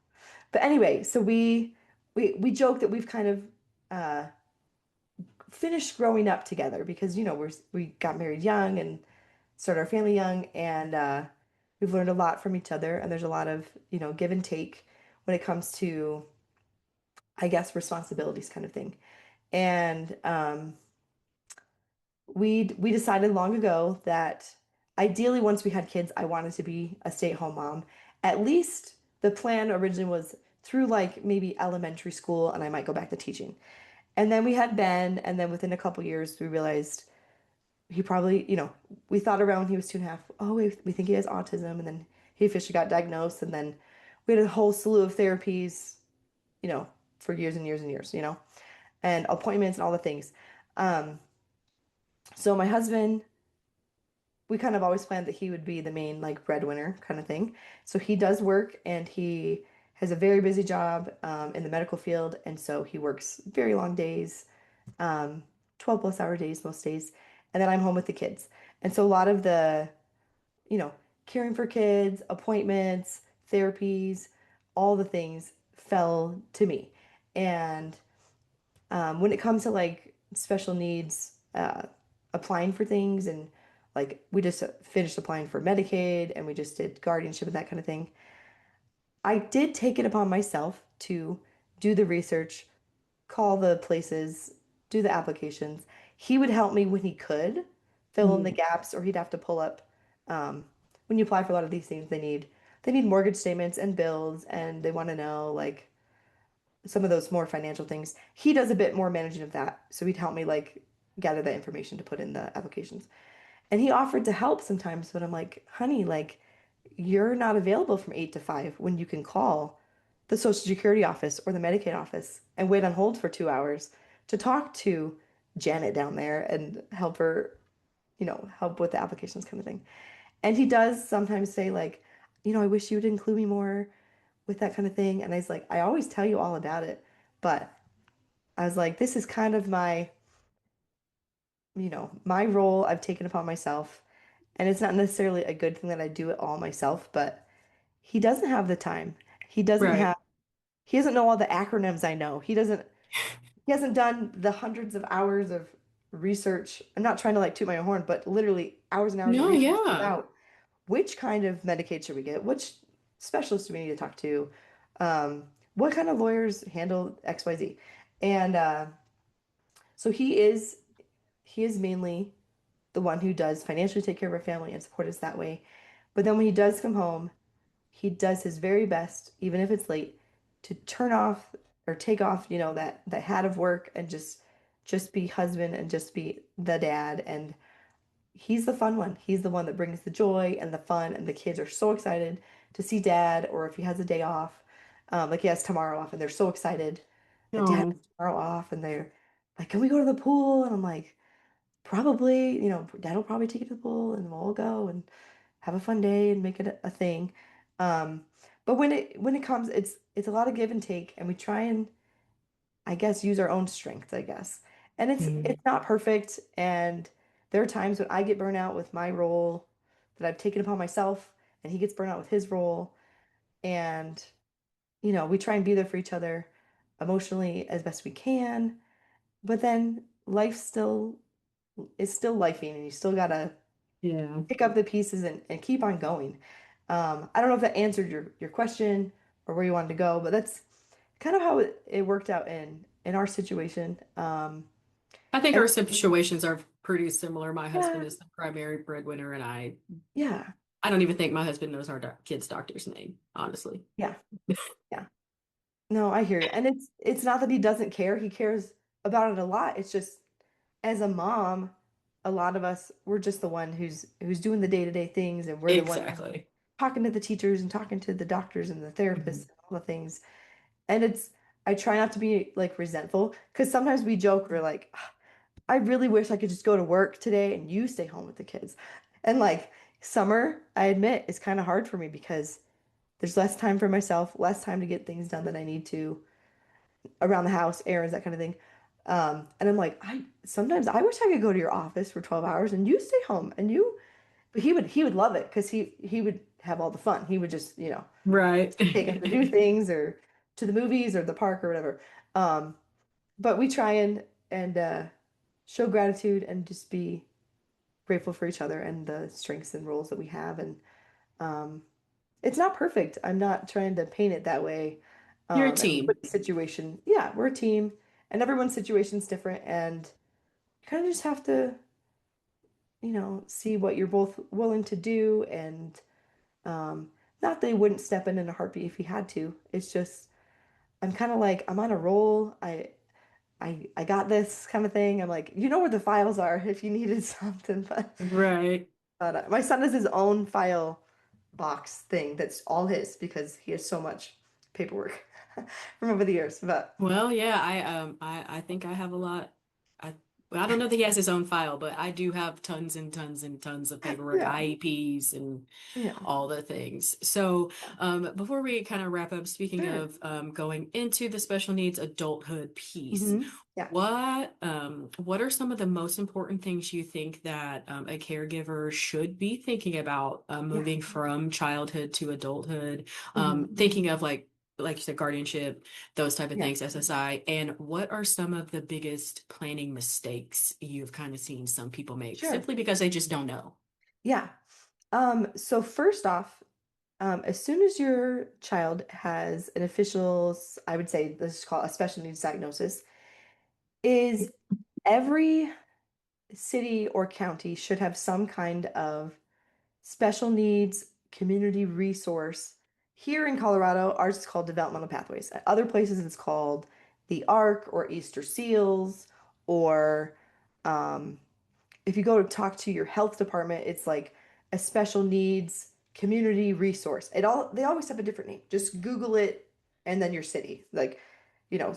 But anyway, so we joke that we've kind of uh finished growing up together because we got married young and started our family young, and we've learned a lot from each other, and there's a lot of give and take when it comes to, I guess, responsibilities kind of thing. And we decided long ago that ideally once we had kids, I wanted to be a stay-at-home mom. At least the plan originally was through like maybe elementary school, and I might go back to teaching. And then we had Ben, and then within a couple years we realized he probably, we thought around when he was 2.5, oh, we think he has autism, and then he officially got diagnosed, and then we had a whole slew of therapies, you know, for years and years and years, and appointments and all the things. Um, so my husband, we kind of always planned that he would be the main like breadwinner kind of thing. So he does work, and he has a very busy job in the medical field, and so he works very long days, um, 12 plus hour days most days, and then I'm home with the kids. And so a lot of the you know, caring for kids, appointments, therapies, all the things fell to me. And when it comes to like special needs, applying for things, and like we just finished applying for Medicaid, and we just did guardianship and that kind of thing. I did take it upon myself to do the research, call the places, do the applications. He would help me when he could fill in the Mhm. gaps, or he'd have to pull up. When you apply for a lot of these things, they need mortgage statements and bills, and they want to know like some of those more financial things. He does a bit more managing of that, so he'd help me like gather that information to put in the applications. And he offered to help sometimes, but I'm like, honey, like you're not available from 8 to 5 when you can call the Social Security office or the Medicaid office and wait on hold for 2 hours to talk to Janet down there and help her, help with the applications kind of thing. And he does sometimes say like, I wish you would include me more with that kind of thing. And I was like, I always tell you all about it, but I was like, this is kind of my role I've taken upon myself. And it's not necessarily a good thing that I do it all myself, but he doesn't have the time. He doesn't Right. have, he doesn't know all the acronyms I know. He hasn't done the hundreds of hours of research. I'm not trying to like toot my own horn, but literally hours and hours of No, research yeah. about which kind of Medicaid should we get? Which specialist do we need to talk to? What kind of lawyers handle XYZ? And so he is mainly the one who does financially take care of our family and support us that way. But then when he does come home, he does his very best, even if it's late, to turn off or take off, that hat of work, and just be husband and just be the dad. And he's the fun one. He's the one that brings the joy and the fun, and the kids are so excited to see dad, or if he has a day off, like he has tomorrow off, and they're so excited that dad has No. tomorrow off, and they're like, "Can we go to the pool?" And I'm like, "Probably, dad will probably take you to the pool, and we'll all go and have a fun day and make it a thing." Um, but when it comes, it's a lot of give and take, and we try and, I guess, use our own strengths, I guess. And it's Mhm. it's not perfect, and there are times when I get burnt out with my role that I've taken upon myself, and he gets burnt out with his role, and we try and be there for each other emotionally as best we can, but then life still is still lifing, and you still gotta Yeah. pick up the pieces and keep on going. I don't know if that answered your question or where you wanted to go, but that's kind of how it worked out in our situation. I think And our situations are pretty similar. My yeah, husband is the primary breadwinner, and yeah, I don't even think my husband knows our kid's doctor's name, honestly. yeah, yeah. No, I hear you. And it's not that he doesn't care. He cares about it a lot. It's just as a mom, a lot of us, we're just the one who's doing the day-to-day things, and we're the one Exactly. talking to the teachers and talking to the doctors and the therapists Mhm. and all the things. And I try not to be like resentful, because sometimes we joke, we're like, "Ah, I really wish I could just go to work today and you stay home with the kids." And like, Summer, I admit, is kind of hard for me because there's less time for myself, less time to get things done that I need to around the house, errands, that kind of thing. And I'm like, I sometimes I wish I could go to your office for 12 hours and you stay home and you, but he would love it because he would have all the fun. He would just, Right. take us to do things or to the movies or the park or whatever. Um, but we try and show gratitude and just be grateful for each other and the strengths and roles that we have. And um, it's not perfect. I'm not trying to paint it that way. You're a team. Everybody's situation, yeah, we're a team, and everyone's situation's different, and you kind of just have to, see what you're both willing to do, and um, not that he wouldn't step in a heartbeat if he had to. It's just I'm kind of like I'm on a roll. I got this kind of thing. I'm like, you know where the files are if you needed something, but. Right. My son has his own file box thing that's all his because he has so much paperwork from over the years. But Well, yeah, I think I have a lot. I well, I don't know that he has his own file, but I do have tons and tons and tons of paperwork, yeah, IEPs and yeah, all the things. So, before we kind of wrap up, speaking sure. of going into the special needs adulthood piece, Yeah, what are some of the most important things you think that a caregiver should be thinking about yeah. moving from childhood to adulthood? hmm Thinking of like you said, guardianship, those type of Yeah, things, SSI, and what are some of the biggest planning mistakes you've kind of seen some people make sure. simply because they just don't know? Yeah. So first off, as soon as your child has an official, I would say, let's just call it a special needs diagnosis, is every city or county should have some kind of special needs community resource. Here in Colorado, ours is called Developmental Pathways. At other places, it's called the ARC or Easter Seals, or um, if you go to talk to your health department, it's like a special needs community resource. They always have a different name. Just Google it and then your city. Like, you know,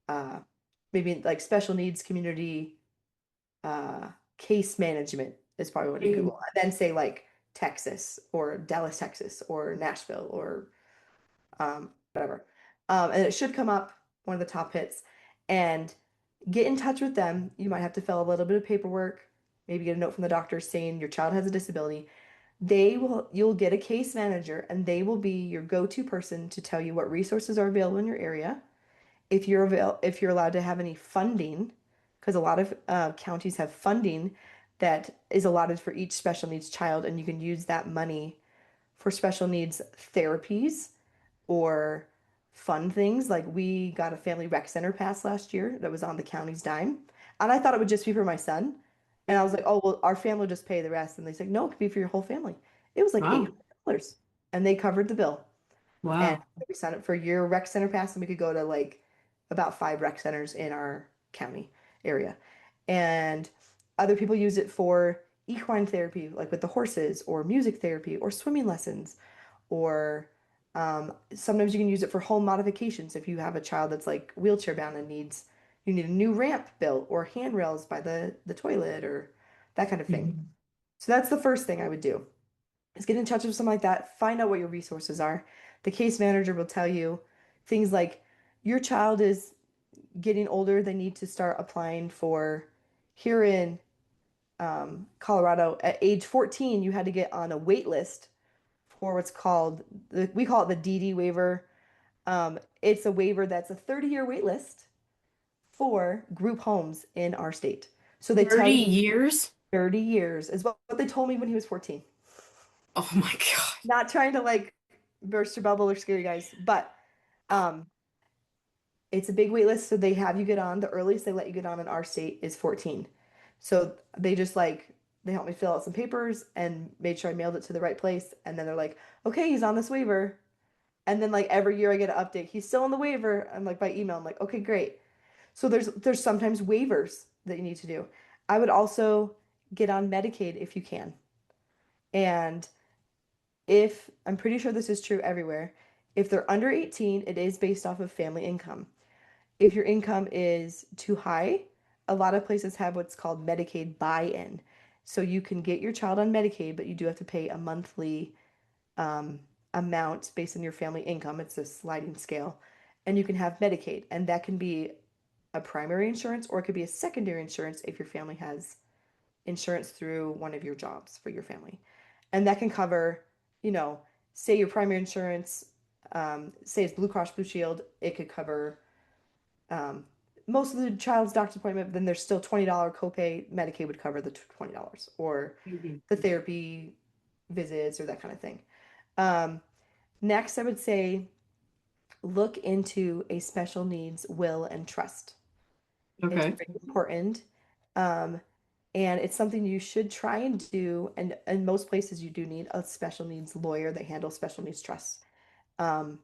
uh, maybe like special needs community case management is probably what you Google. And then say like Texas or Dallas, Texas or Nashville or whatever. And it should come up one of the top hits. And get in touch with them. You might have to fill a little bit of paperwork, maybe get a note from the doctor saying your child has a disability. You'll get a case manager and they will be your go-to person to tell you what resources are available in your area, if you're allowed to have any funding, because a lot of counties have funding that is allotted for each special needs child, and you can use that money for special needs therapies or fun things. Like we got a family rec center pass last year that was on the county's dime, and I thought it would just be for my son, and I was like, oh well, our family will just pay the rest, and they said no, it could be for your whole family. It was like Wow. $800, and they covered the bill. And Wow. we signed up for your rec center pass, and we could go to like about 5 rec centers in our county area. And other people use it for equine therapy, like with the horses, or music therapy, or swimming lessons, or sometimes you can use it for home modifications if you have a child that's like wheelchair bound and you need a new ramp built or handrails by the toilet or that kind of thing. Mhm. So that's the first thing I would do is get in touch with something like that, find out what your resources are. The case manager will tell you things like your child is getting older, they need to start applying for here in Colorado at age 14, you had to get on a wait list for what's called we call it the DD waiver. It's a waiver that's a 30-year wait list for group homes in our state. So they tell 30 you years? 30 years is what they told me when he was 14. Oh my God. Not trying to like burst your bubble or scare you guys, but um, it's a big wait list. So they have you get on. The earliest they let you get on in our state is 14. So they just like they helped me fill out some papers and made sure I mailed it to the right place. And then they're like, okay, he's on this waiver. And then like every year I get an update. He's still on the waiver. I'm like by email. I'm like, okay, great. So there's sometimes waivers that you need to do. I would also get on Medicaid if you can. And if I'm pretty sure this is true everywhere, if they're under 18, it is based off of family income. If your income is too high, a lot of places have what's called Medicaid buy-in. So you can get your child on Medicaid, but you do have to pay a monthly um, amount based on your family income. It's a sliding scale. And you can have Medicaid, and that can be a primary insurance or it could be a secondary insurance if your family has insurance through one of your jobs for your family. And that can cover, you know, say your primary insurance, say it's Blue Cross Blue Shield, it could cover um, most of the child's doctor's appointment, but then there's still $20 copay. Medicaid would cover the $20 or Mhm. the therapy visits or that kind of thing. Um, Next, I would say look into a special needs will and trust. It's Okay. very important. Um, and it's something you should try and do. And in most places, you do need a special needs lawyer that handles special needs trusts. Um,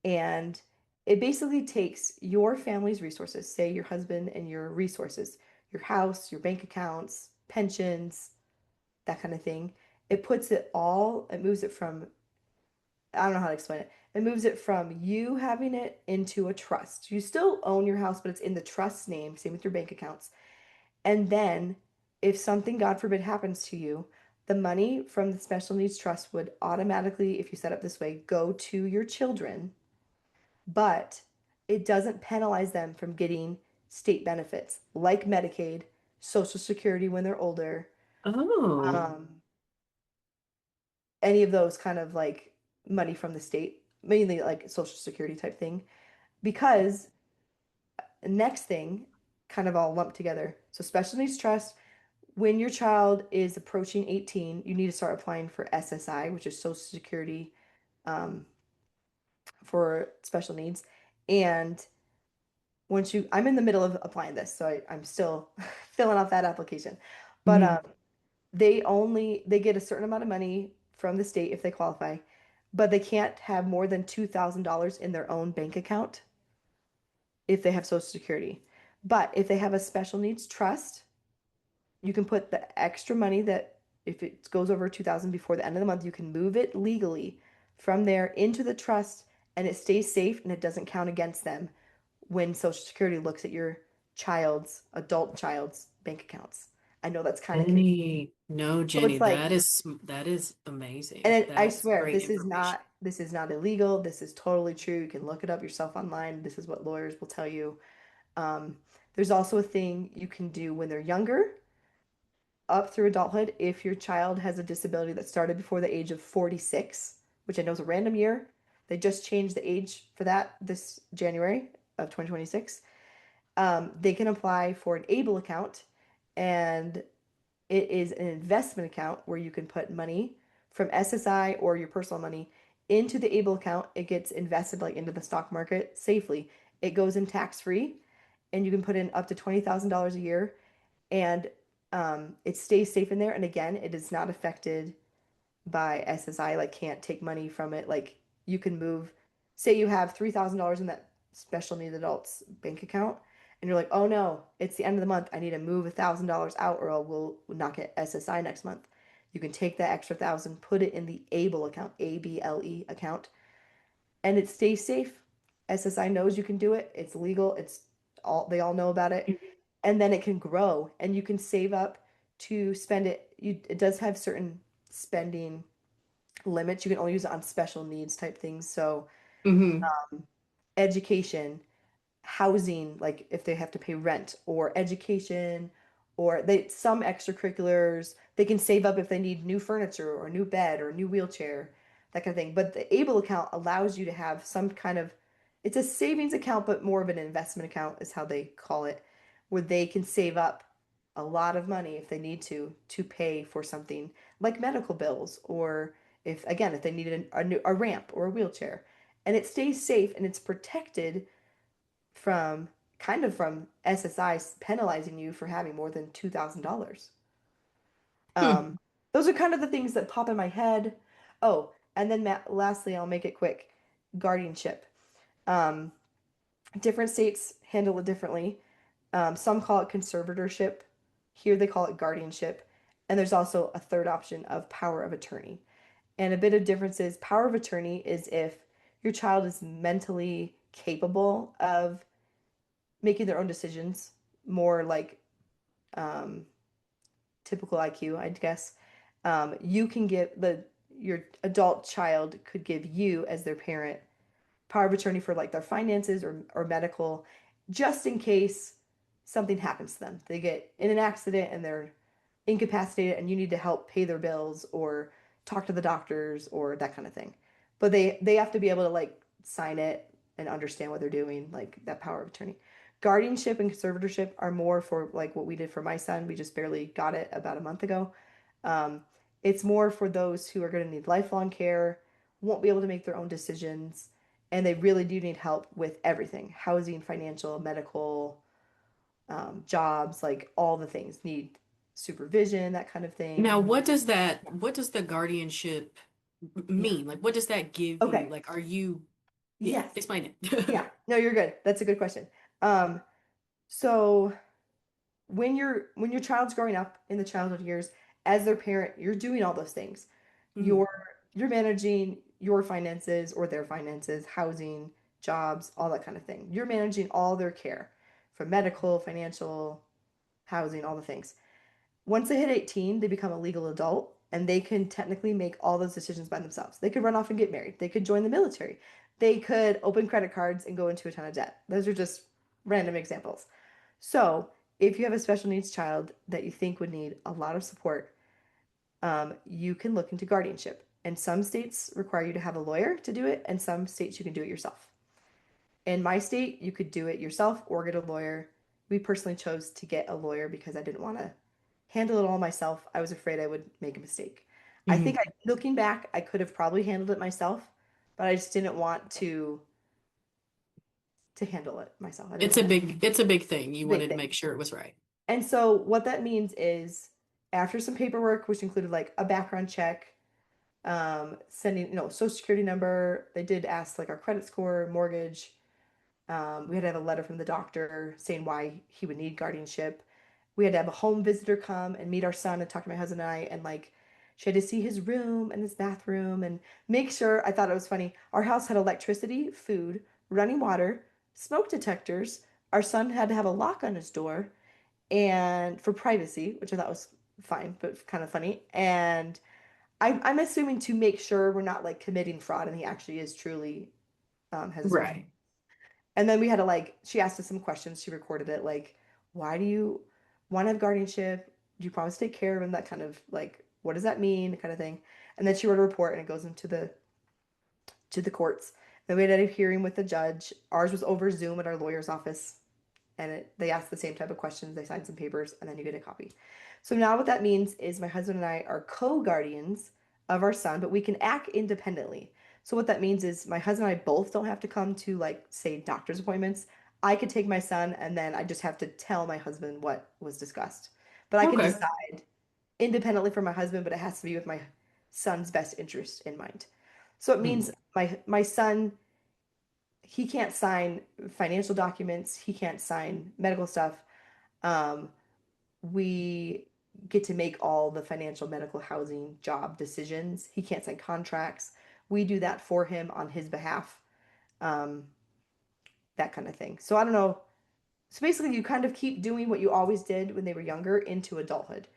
and it basically takes your family's resources, say your husband and your resources, your house, your bank accounts, pensions, that kind of thing. It puts it all, it moves it from, I don't know how to explain it. It moves it from you having it into a trust. You still own your house, but it's in the trust name, same with your bank accounts. And then, if something, God forbid, happens to you, the money from the special needs trust would automatically, if you set up this way, go to your children, but it doesn't penalize them from getting state benefits like Medicaid, Social Security when they're older, Oh. um, any of those kind of like money from the state, mainly like Social Security type thing. Because next thing, kind of all lumped together. So special needs trust, when your child is approaching 18, you need to start applying for SSI, which is Social Security um, for special needs. And once you, I'm in the middle of applying this, so I'm still filling out that application. But Mhm. they get a certain amount of money from the state if they qualify, but they can't have more than $2,000 in their own bank account if they have Social Security. But if they have a special needs trust, you can put the extra money that if it goes over 2000 before the end of the month, you can move it legally from there into the trust and it stays safe and it doesn't count against them when Social Security looks at your adult child's bank accounts. I know that's kind of confusing. Jenny, no, So Jenny, it's like, that is and amazing. I That's swear great information. this is not illegal. This is totally true. You can look it up yourself online. This is what lawyers will tell you. Um, there's also a thing you can do when they're younger up through adulthood if your child has a disability that started before the age of 46, which I know is a random year. They just changed the age for that this January of 2026. They can apply for an ABLE account, and it is an investment account where you can put money from SSI or your personal money into the ABLE account. It gets invested like into the stock market safely. It goes in tax free, and you can put in up to $20,000 a year and it stays safe in there. And again, it is not affected by SSI. Like can't take money from it. Like you can move. Say you have $3,000 in that special needs adults bank account, and you're like, oh no, it's the end of the month. I need to move $1,000 out, or we'll not get SSI next month. You can take that extra thousand, put it in the ABLE account, ABLE account, and it stays safe. SSI knows you can do it. It's legal. It's all they all know about it. And then it can grow and you can save up to spend it. It does have certain spending limits. You can only use it on special needs type things. So Hmm. education, housing, like if they have to pay rent or education or they some extracurriculars, they can save up if they need new furniture or a new bed or a new wheelchair, that kind of thing. But the Able account allows you to have some kind of it's a savings account, but more of an investment account is how they call it, where they can save up a lot of money if they need to pay for something like medical bills or if again if they needed a ramp or a wheelchair and it stays safe and it's protected from from SSI penalizing you for having more than $2,000. Hmm. Um, those are kind of the things that pop in my head. Oh, and then lastly, I'll make it quick. Guardianship. Um, Different states handle it differently. Some call it conservatorship. Here they call it guardianship. And there's also a third option of power of attorney. And a bit of difference is power of attorney is if your child is mentally capable of making their own decisions, more like um, typical IQ, I'd guess, you can give your adult child could give you as their parent power of attorney for like their finances or medical, just in case something happens to them. They get in an accident and they're incapacitated and you need to help pay their bills or talk to the doctors or that kind of thing. But they have to be able to like sign it and understand what they're doing, like that power of attorney. Guardianship and conservatorship are more for like what we did for my son. We just barely got it about a month ago. Um, it's more for those who are going to need lifelong care, won't be able to make their own decisions, and they really do need help with everything: housing, financial, medical, jobs, like all the things need supervision, that kind of thing. Now, what does the guardianship Yeah. mean? Like, what does that give you? Okay. Like, are you, yeah, Yes. explain it. Yeah. No, you're good. That's a good question. Um, so when your child's growing up in the childhood years, as their parent, you're doing all those things. Mhm. You're you're managing your finances or their finances, housing, jobs, all that kind of thing. You're managing all their care, from medical, financial, housing, all the things. Once they hit 18, they become a legal adult and they can technically make all those decisions by themselves. They could run off and get married. They could join the military. They could open credit cards and go into a ton of debt. Those are just random examples. So, if you have a special needs child that you think would need a lot of support, you can look into guardianship. And some states require you to have a lawyer to do it, and some states you can do it yourself. In my state, you could do it yourself or get a lawyer. We personally chose to get a lawyer because I didn't want to handle it all myself. I was afraid I would make a mistake. I think Mhm. looking back, I could have probably handled it myself, but I just didn't want to handle it myself. I didn't want to. It's a big thing. You Big wanted to thing. make sure it was right. And so what that means is after some paperwork, which included like a background check, sending, social security number, they did ask like our credit score, mortgage. We had to have a letter from the doctor saying why he would need guardianship. We had to have a home visitor come and meet our son and talk to my husband and I, and like she had to see his room and his bathroom and make sure. I thought it was funny. Our house had electricity, food, running water, smoke detectors. Our son had to have a lock on his door and for privacy, which I thought was fine, but kind of funny. And I'm assuming to make sure we're not like committing fraud and he actually is truly has a special. Right. And then we had to like, she asked us some questions. She recorded it like, why do you want to have guardianship? Do you promise to take care of him? That kind of like, what does that mean? Kind of thing. And then she wrote a report and it goes into the courts. Then we had a hearing with the judge. Ours was over Zoom at our lawyer's office and they ask the same type of questions. They sign some papers, and then you get a copy. So now what that means is my husband and I are co-guardians of our son, but we can act independently. So what that means is my husband and I both don't have to come to like say doctor's appointments. I could take my son, and then I just have to tell my husband what was discussed. But I can Okay. decide independently from my husband, but it has to be with my son's best interest in mind. So it means Mhm. my son, he can't sign financial documents, he can't sign medical stuff. Um, we get to make all the financial, medical, housing, job decisions. He can't sign contracts. We do that for him on his behalf, um, that kind of thing. So I don't know. So basically, you kind of keep doing what you always did when they were younger into adulthood,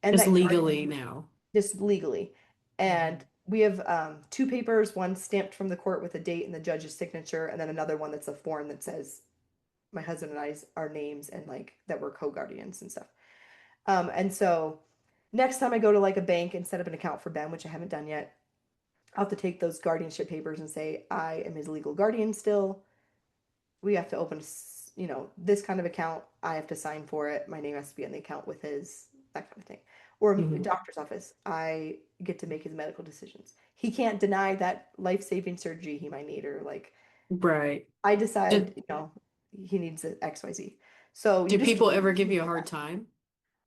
and Just that legally now. just legally. And Mhm. we have two papers, one stamped from the court with a date and the judge's signature, and then another one that's a form that says my husband and I's our names and like that we're co-guardians and stuff. And so next time I go to like a bank and set up an account for Ben, which I haven't done yet, I'll have to take those guardianship papers and say I am his legal guardian still. We have to open, this kind of account. I have to sign for it. My name has to be on the account with his, that kind of thing. Or Mhm. doctor's office. I get to make his medical decisions. He can't deny that life-saving surgery he might need, or like Right. I decide, Did he needs a XYZ. So you do just people keep ever give doing you a hard that. time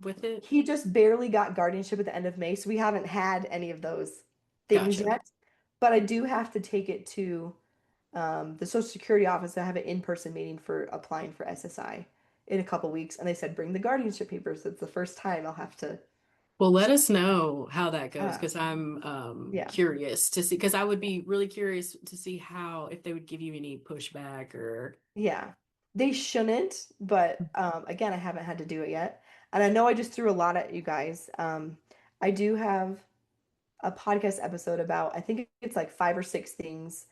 with it? He just barely got guardianship at the end of May, so we haven't had any of those things Gotcha. yet. But I do have to take it to the Social Security office. I have an in-person meeting for applying for SSI in a couple weeks, and they said bring the guardianship papers. It's the first time I'll have to. Well, let us know how that goes Uh, because I'm yeah, curious to see because I would be really curious to see how if they would give you any pushback or yeah. They shouldn't, but again, I haven't had to do it yet. And I know I just threw a lot at you guys. I do have a podcast episode about, I think it's like 5 or 6 things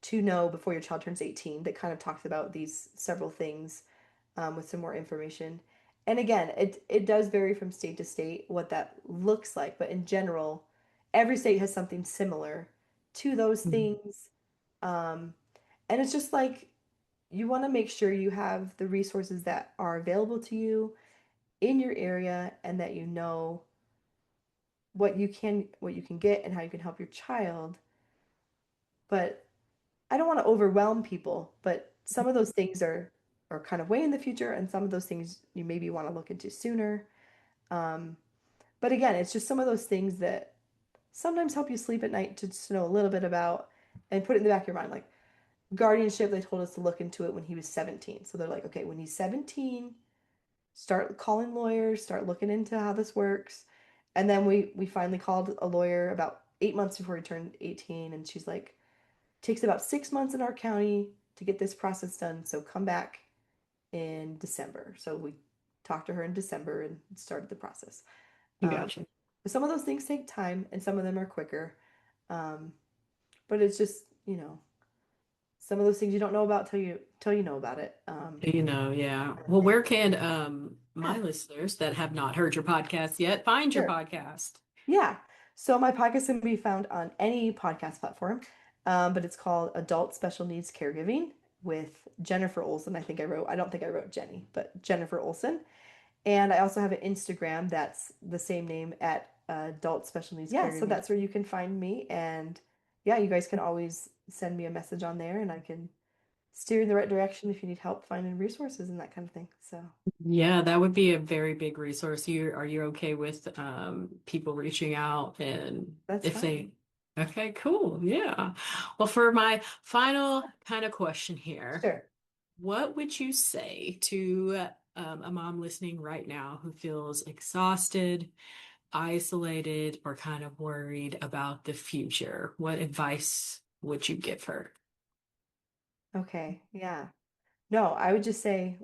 to know before your child turns 18 that kind of talks about these several things with some more information. And again, it does vary from state to state what that looks like, but in general, every state has something similar to those Mhm. things. Um, and it's just like you want to make sure you have the resources that are available to you in your area and that you know what you can get and how you can help your child. But I don't want to overwhelm people, but some of those things are kind of way in the future, and some of those things you maybe want to look into sooner. Um, but again, it's just some of those things that sometimes help you sleep at night to just know a little bit about and put it in the back of your mind. Like guardianship, they told us to look into it when he was 17. So they're like, okay, when he's 17, start calling lawyers, start looking into how this works. And then we finally called a lawyer about 8 months before he turned 18, and she's like, takes about 6 months in our county to get this process done. So come back in December. So we talked to her in December and started the process. Um, Gotcha. but some of those things take time, and some of them are quicker. Um, but it's just some of those things you don't know about till you know about it. Yeah. Well, And where can my yeah, listeners that have not heard your podcast yet find your sure. podcast? Yeah. So my podcast can be found on any podcast platform, but it's called Adult Special Needs Caregiving with Jennifer Olson. I don't think I wrote Jenny, but Jennifer Olson. And I also have an Instagram that's the same name at Adult Special Needs Caregiving. Yeah, so that's where you can find me. And yeah, you guys can always send me a message on there and I can steer you in the right direction if you need help finding resources and that kind of thing. So Yeah, that would be a very big resource. Are you okay with people reaching out and that's if fine. they okay, cool. Yeah. Well, for my final kind of question here, Sure. what would you say to a mom listening right now who feels exhausted, isolated, or kind of worried about the future? What advice would you give her? Okay. Yeah. No, I would just say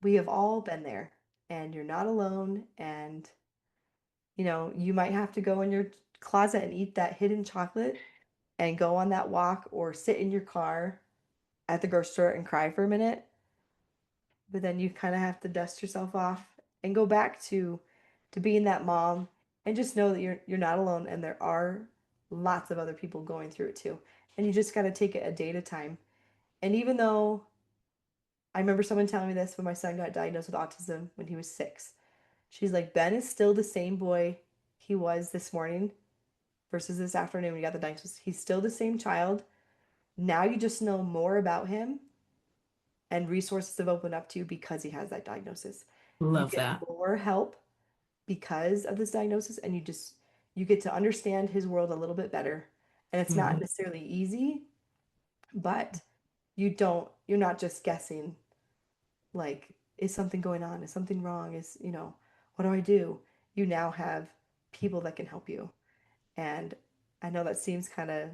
we have all been there and you're not alone. And, you might have to go in your closet and eat that hidden chocolate and go on that walk or sit in your car at the grocery store and cry for a minute. But then you kind of have to dust yourself off and go back to being that mom and just know that you're not alone and there are lots of other people going through it too. And you just got to take it a day at a time. And even though I remember someone telling me this when my son got diagnosed with autism when he was 6. She's like, Ben is still the same boy he was this morning versus this afternoon when he got the diagnosis. He's still the same child. Now you just know more about him and resources have opened up to you because he has that diagnosis. You Love get that. more help because of this diagnosis and you get to understand his world a little bit better. And it's not Mhm. necessarily easy, but you're not just guessing like, is something going on? Is something wrong? What do I do? You now have people that can help you. And I know that seems kind of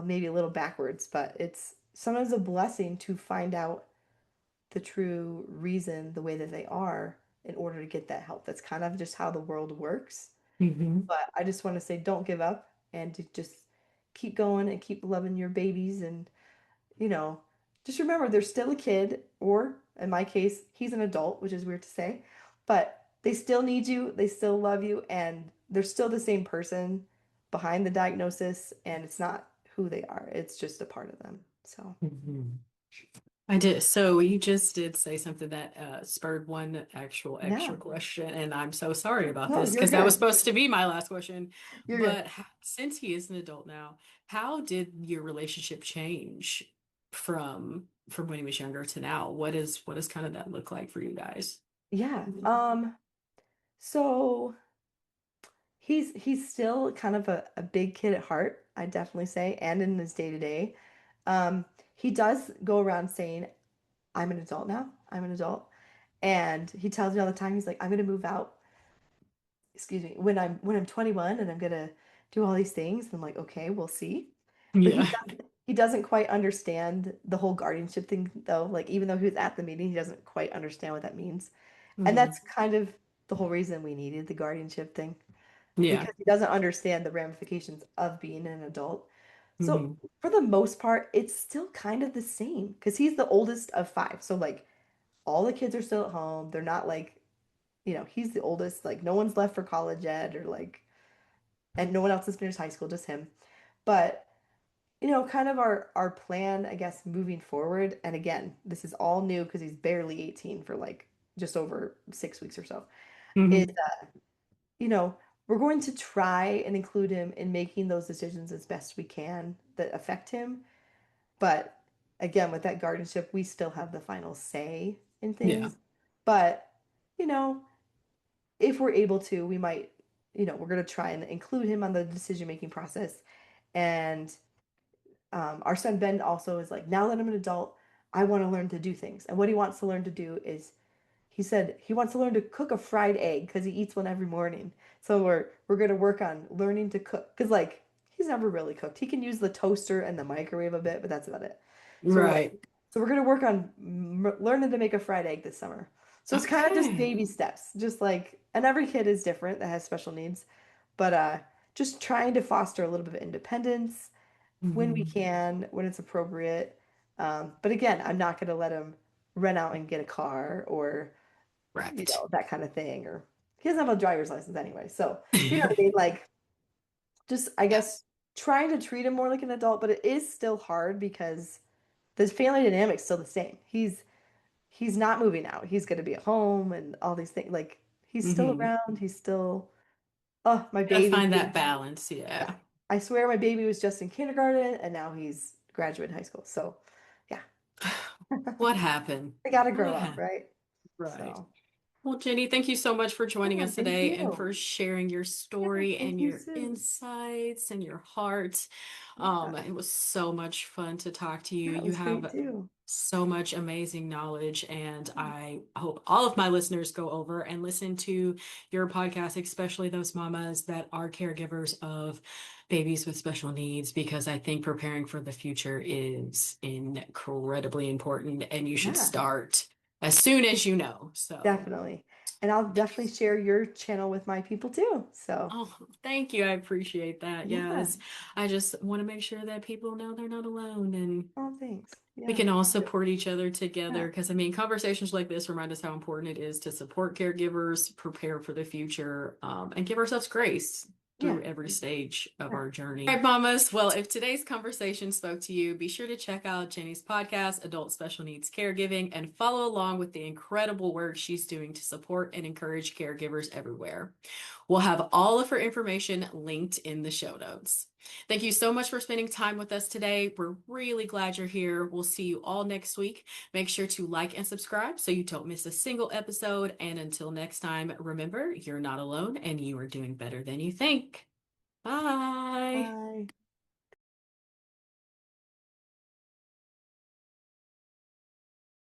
maybe a little backwards, but it's sometimes a blessing to find out the true reason the way that they are in order to get that help. That's kind of just how the world works. Mhm. But I just want to say don't give up and to just keep going and keep loving your babies and you know, just remember they're still a kid, or in my case, he's an adult, which is weird to say, but they still need you, they still love you, and they're still the same person behind the diagnosis, and it's not who they are, it's just a part of them. So, Mhm. I did. So you just did say something that spurred one actual yeah. extra question, and I'm so sorry about No, this you're because that was good. supposed to be my last question. You're good. But since he is an adult now, how did your relationship change from when he was younger to now? What does kind of that look like for you guys? Yeah. So he's still kind of a big kid at heart, I definitely say, and in his day to day. He does go around saying, I'm an adult now. I'm an adult. And he tells me all the time, he's like, I'm gonna move out, excuse me, when I'm 21 and I'm gonna do all these things. And I'm like, okay, we'll see. But Yeah. he doesn't quite understand the whole guardianship thing though. Like even though he was at the meeting, he doesn't quite understand what that means. And Hmm. that's kind of the whole reason we needed the guardianship thing Yeah. because he doesn't understand the ramifications of being an adult. So Hmm. for the most part, it's still kind of the same because he's the oldest of five. So like all the kids are still at home. They're not like, he's the oldest. Like no one's left for college yet or like, and no one else has finished high school, just him. But kind of our plan, I guess, moving forward. And again, this is all new because he's barely 18 for like just over 6 weeks or so. Is Hmm. you know, we're going to try and include him in making those decisions as best we can that affect him. But again, with that guardianship, we still have the final say in Yeah. things. But, you know, if we're able to, we might, we're going to try and include him on the decision making process. And our son Ben also is like, now that I'm an adult, I want to learn to do things. And what he wants to learn to do is he said he wants to learn to cook a fried egg because he eats one every morning. So we're gonna work on learning to cook because like he's never really cooked. He can use the toaster and the microwave a bit, but that's about it. So Right. we're gonna work on learning to make a fried egg this summer. So it's kind of just Okay. baby steps, just like and every kid is different that has special needs, but just trying to foster a little bit of independence when we Hmm. can, when it's appropriate. But again, I'm not gonna let him rent out and get a car or Right. that kind of thing. Or he doesn't have a driver's license anyway. So, you know what I mean? Like, just, I Yeah. guess, trying to treat him more like an adult, but it is still hard because the family dynamic's still the same. He's not moving out. He's going to be at home and all these things. Like, he's still Hmm. around. He's still, oh, my Gotta baby find that is, balance. yeah. Yeah. I swear my baby was just in kindergarten and now he's graduating high school. So, yeah. What happened? I got to grow What up, happened? right? Right. So, Well, Jenny, thank you so much for joining yeah, us thank today and you. for sharing your Yeah, story thank and you, your Sue. insights and your heart. Yeah, It was so much fun to talk to you. that You was great have too. so much amazing knowledge, and I hope all of my listeners go over and listen to your podcast, especially those mamas that are caregivers of babies with special needs, because I think preparing for the future is incredibly important, and you should Yeah, start as soon as you know. So. definitely. And I'll definitely share your channel with my people too. So, Oh, thank you. I appreciate that. yeah. Yes. I just want to make sure that people know they're not alone and Oh, thanks. we Yeah. can all support each other together. Yeah. Because I mean, conversations like this remind us how important it is to support caregivers, prepare for the future, and give ourselves grace Yeah. through every stage of Yeah. our journey. All right, mamas. Well, if today's conversation spoke to you, be sure to check out Jenny's podcast, Adult Special Needs Caregiving, and follow along with the incredible work she's doing to support and encourage caregivers everywhere. We'll have all of her information linked in the show notes. Thank you so much for spending time with us today. We're really glad you're here. We'll see you all next week. Make sure to like and subscribe so you don't miss a single episode. And until next time, remember, you're not alone and you are doing better than you think. Bye. Bye.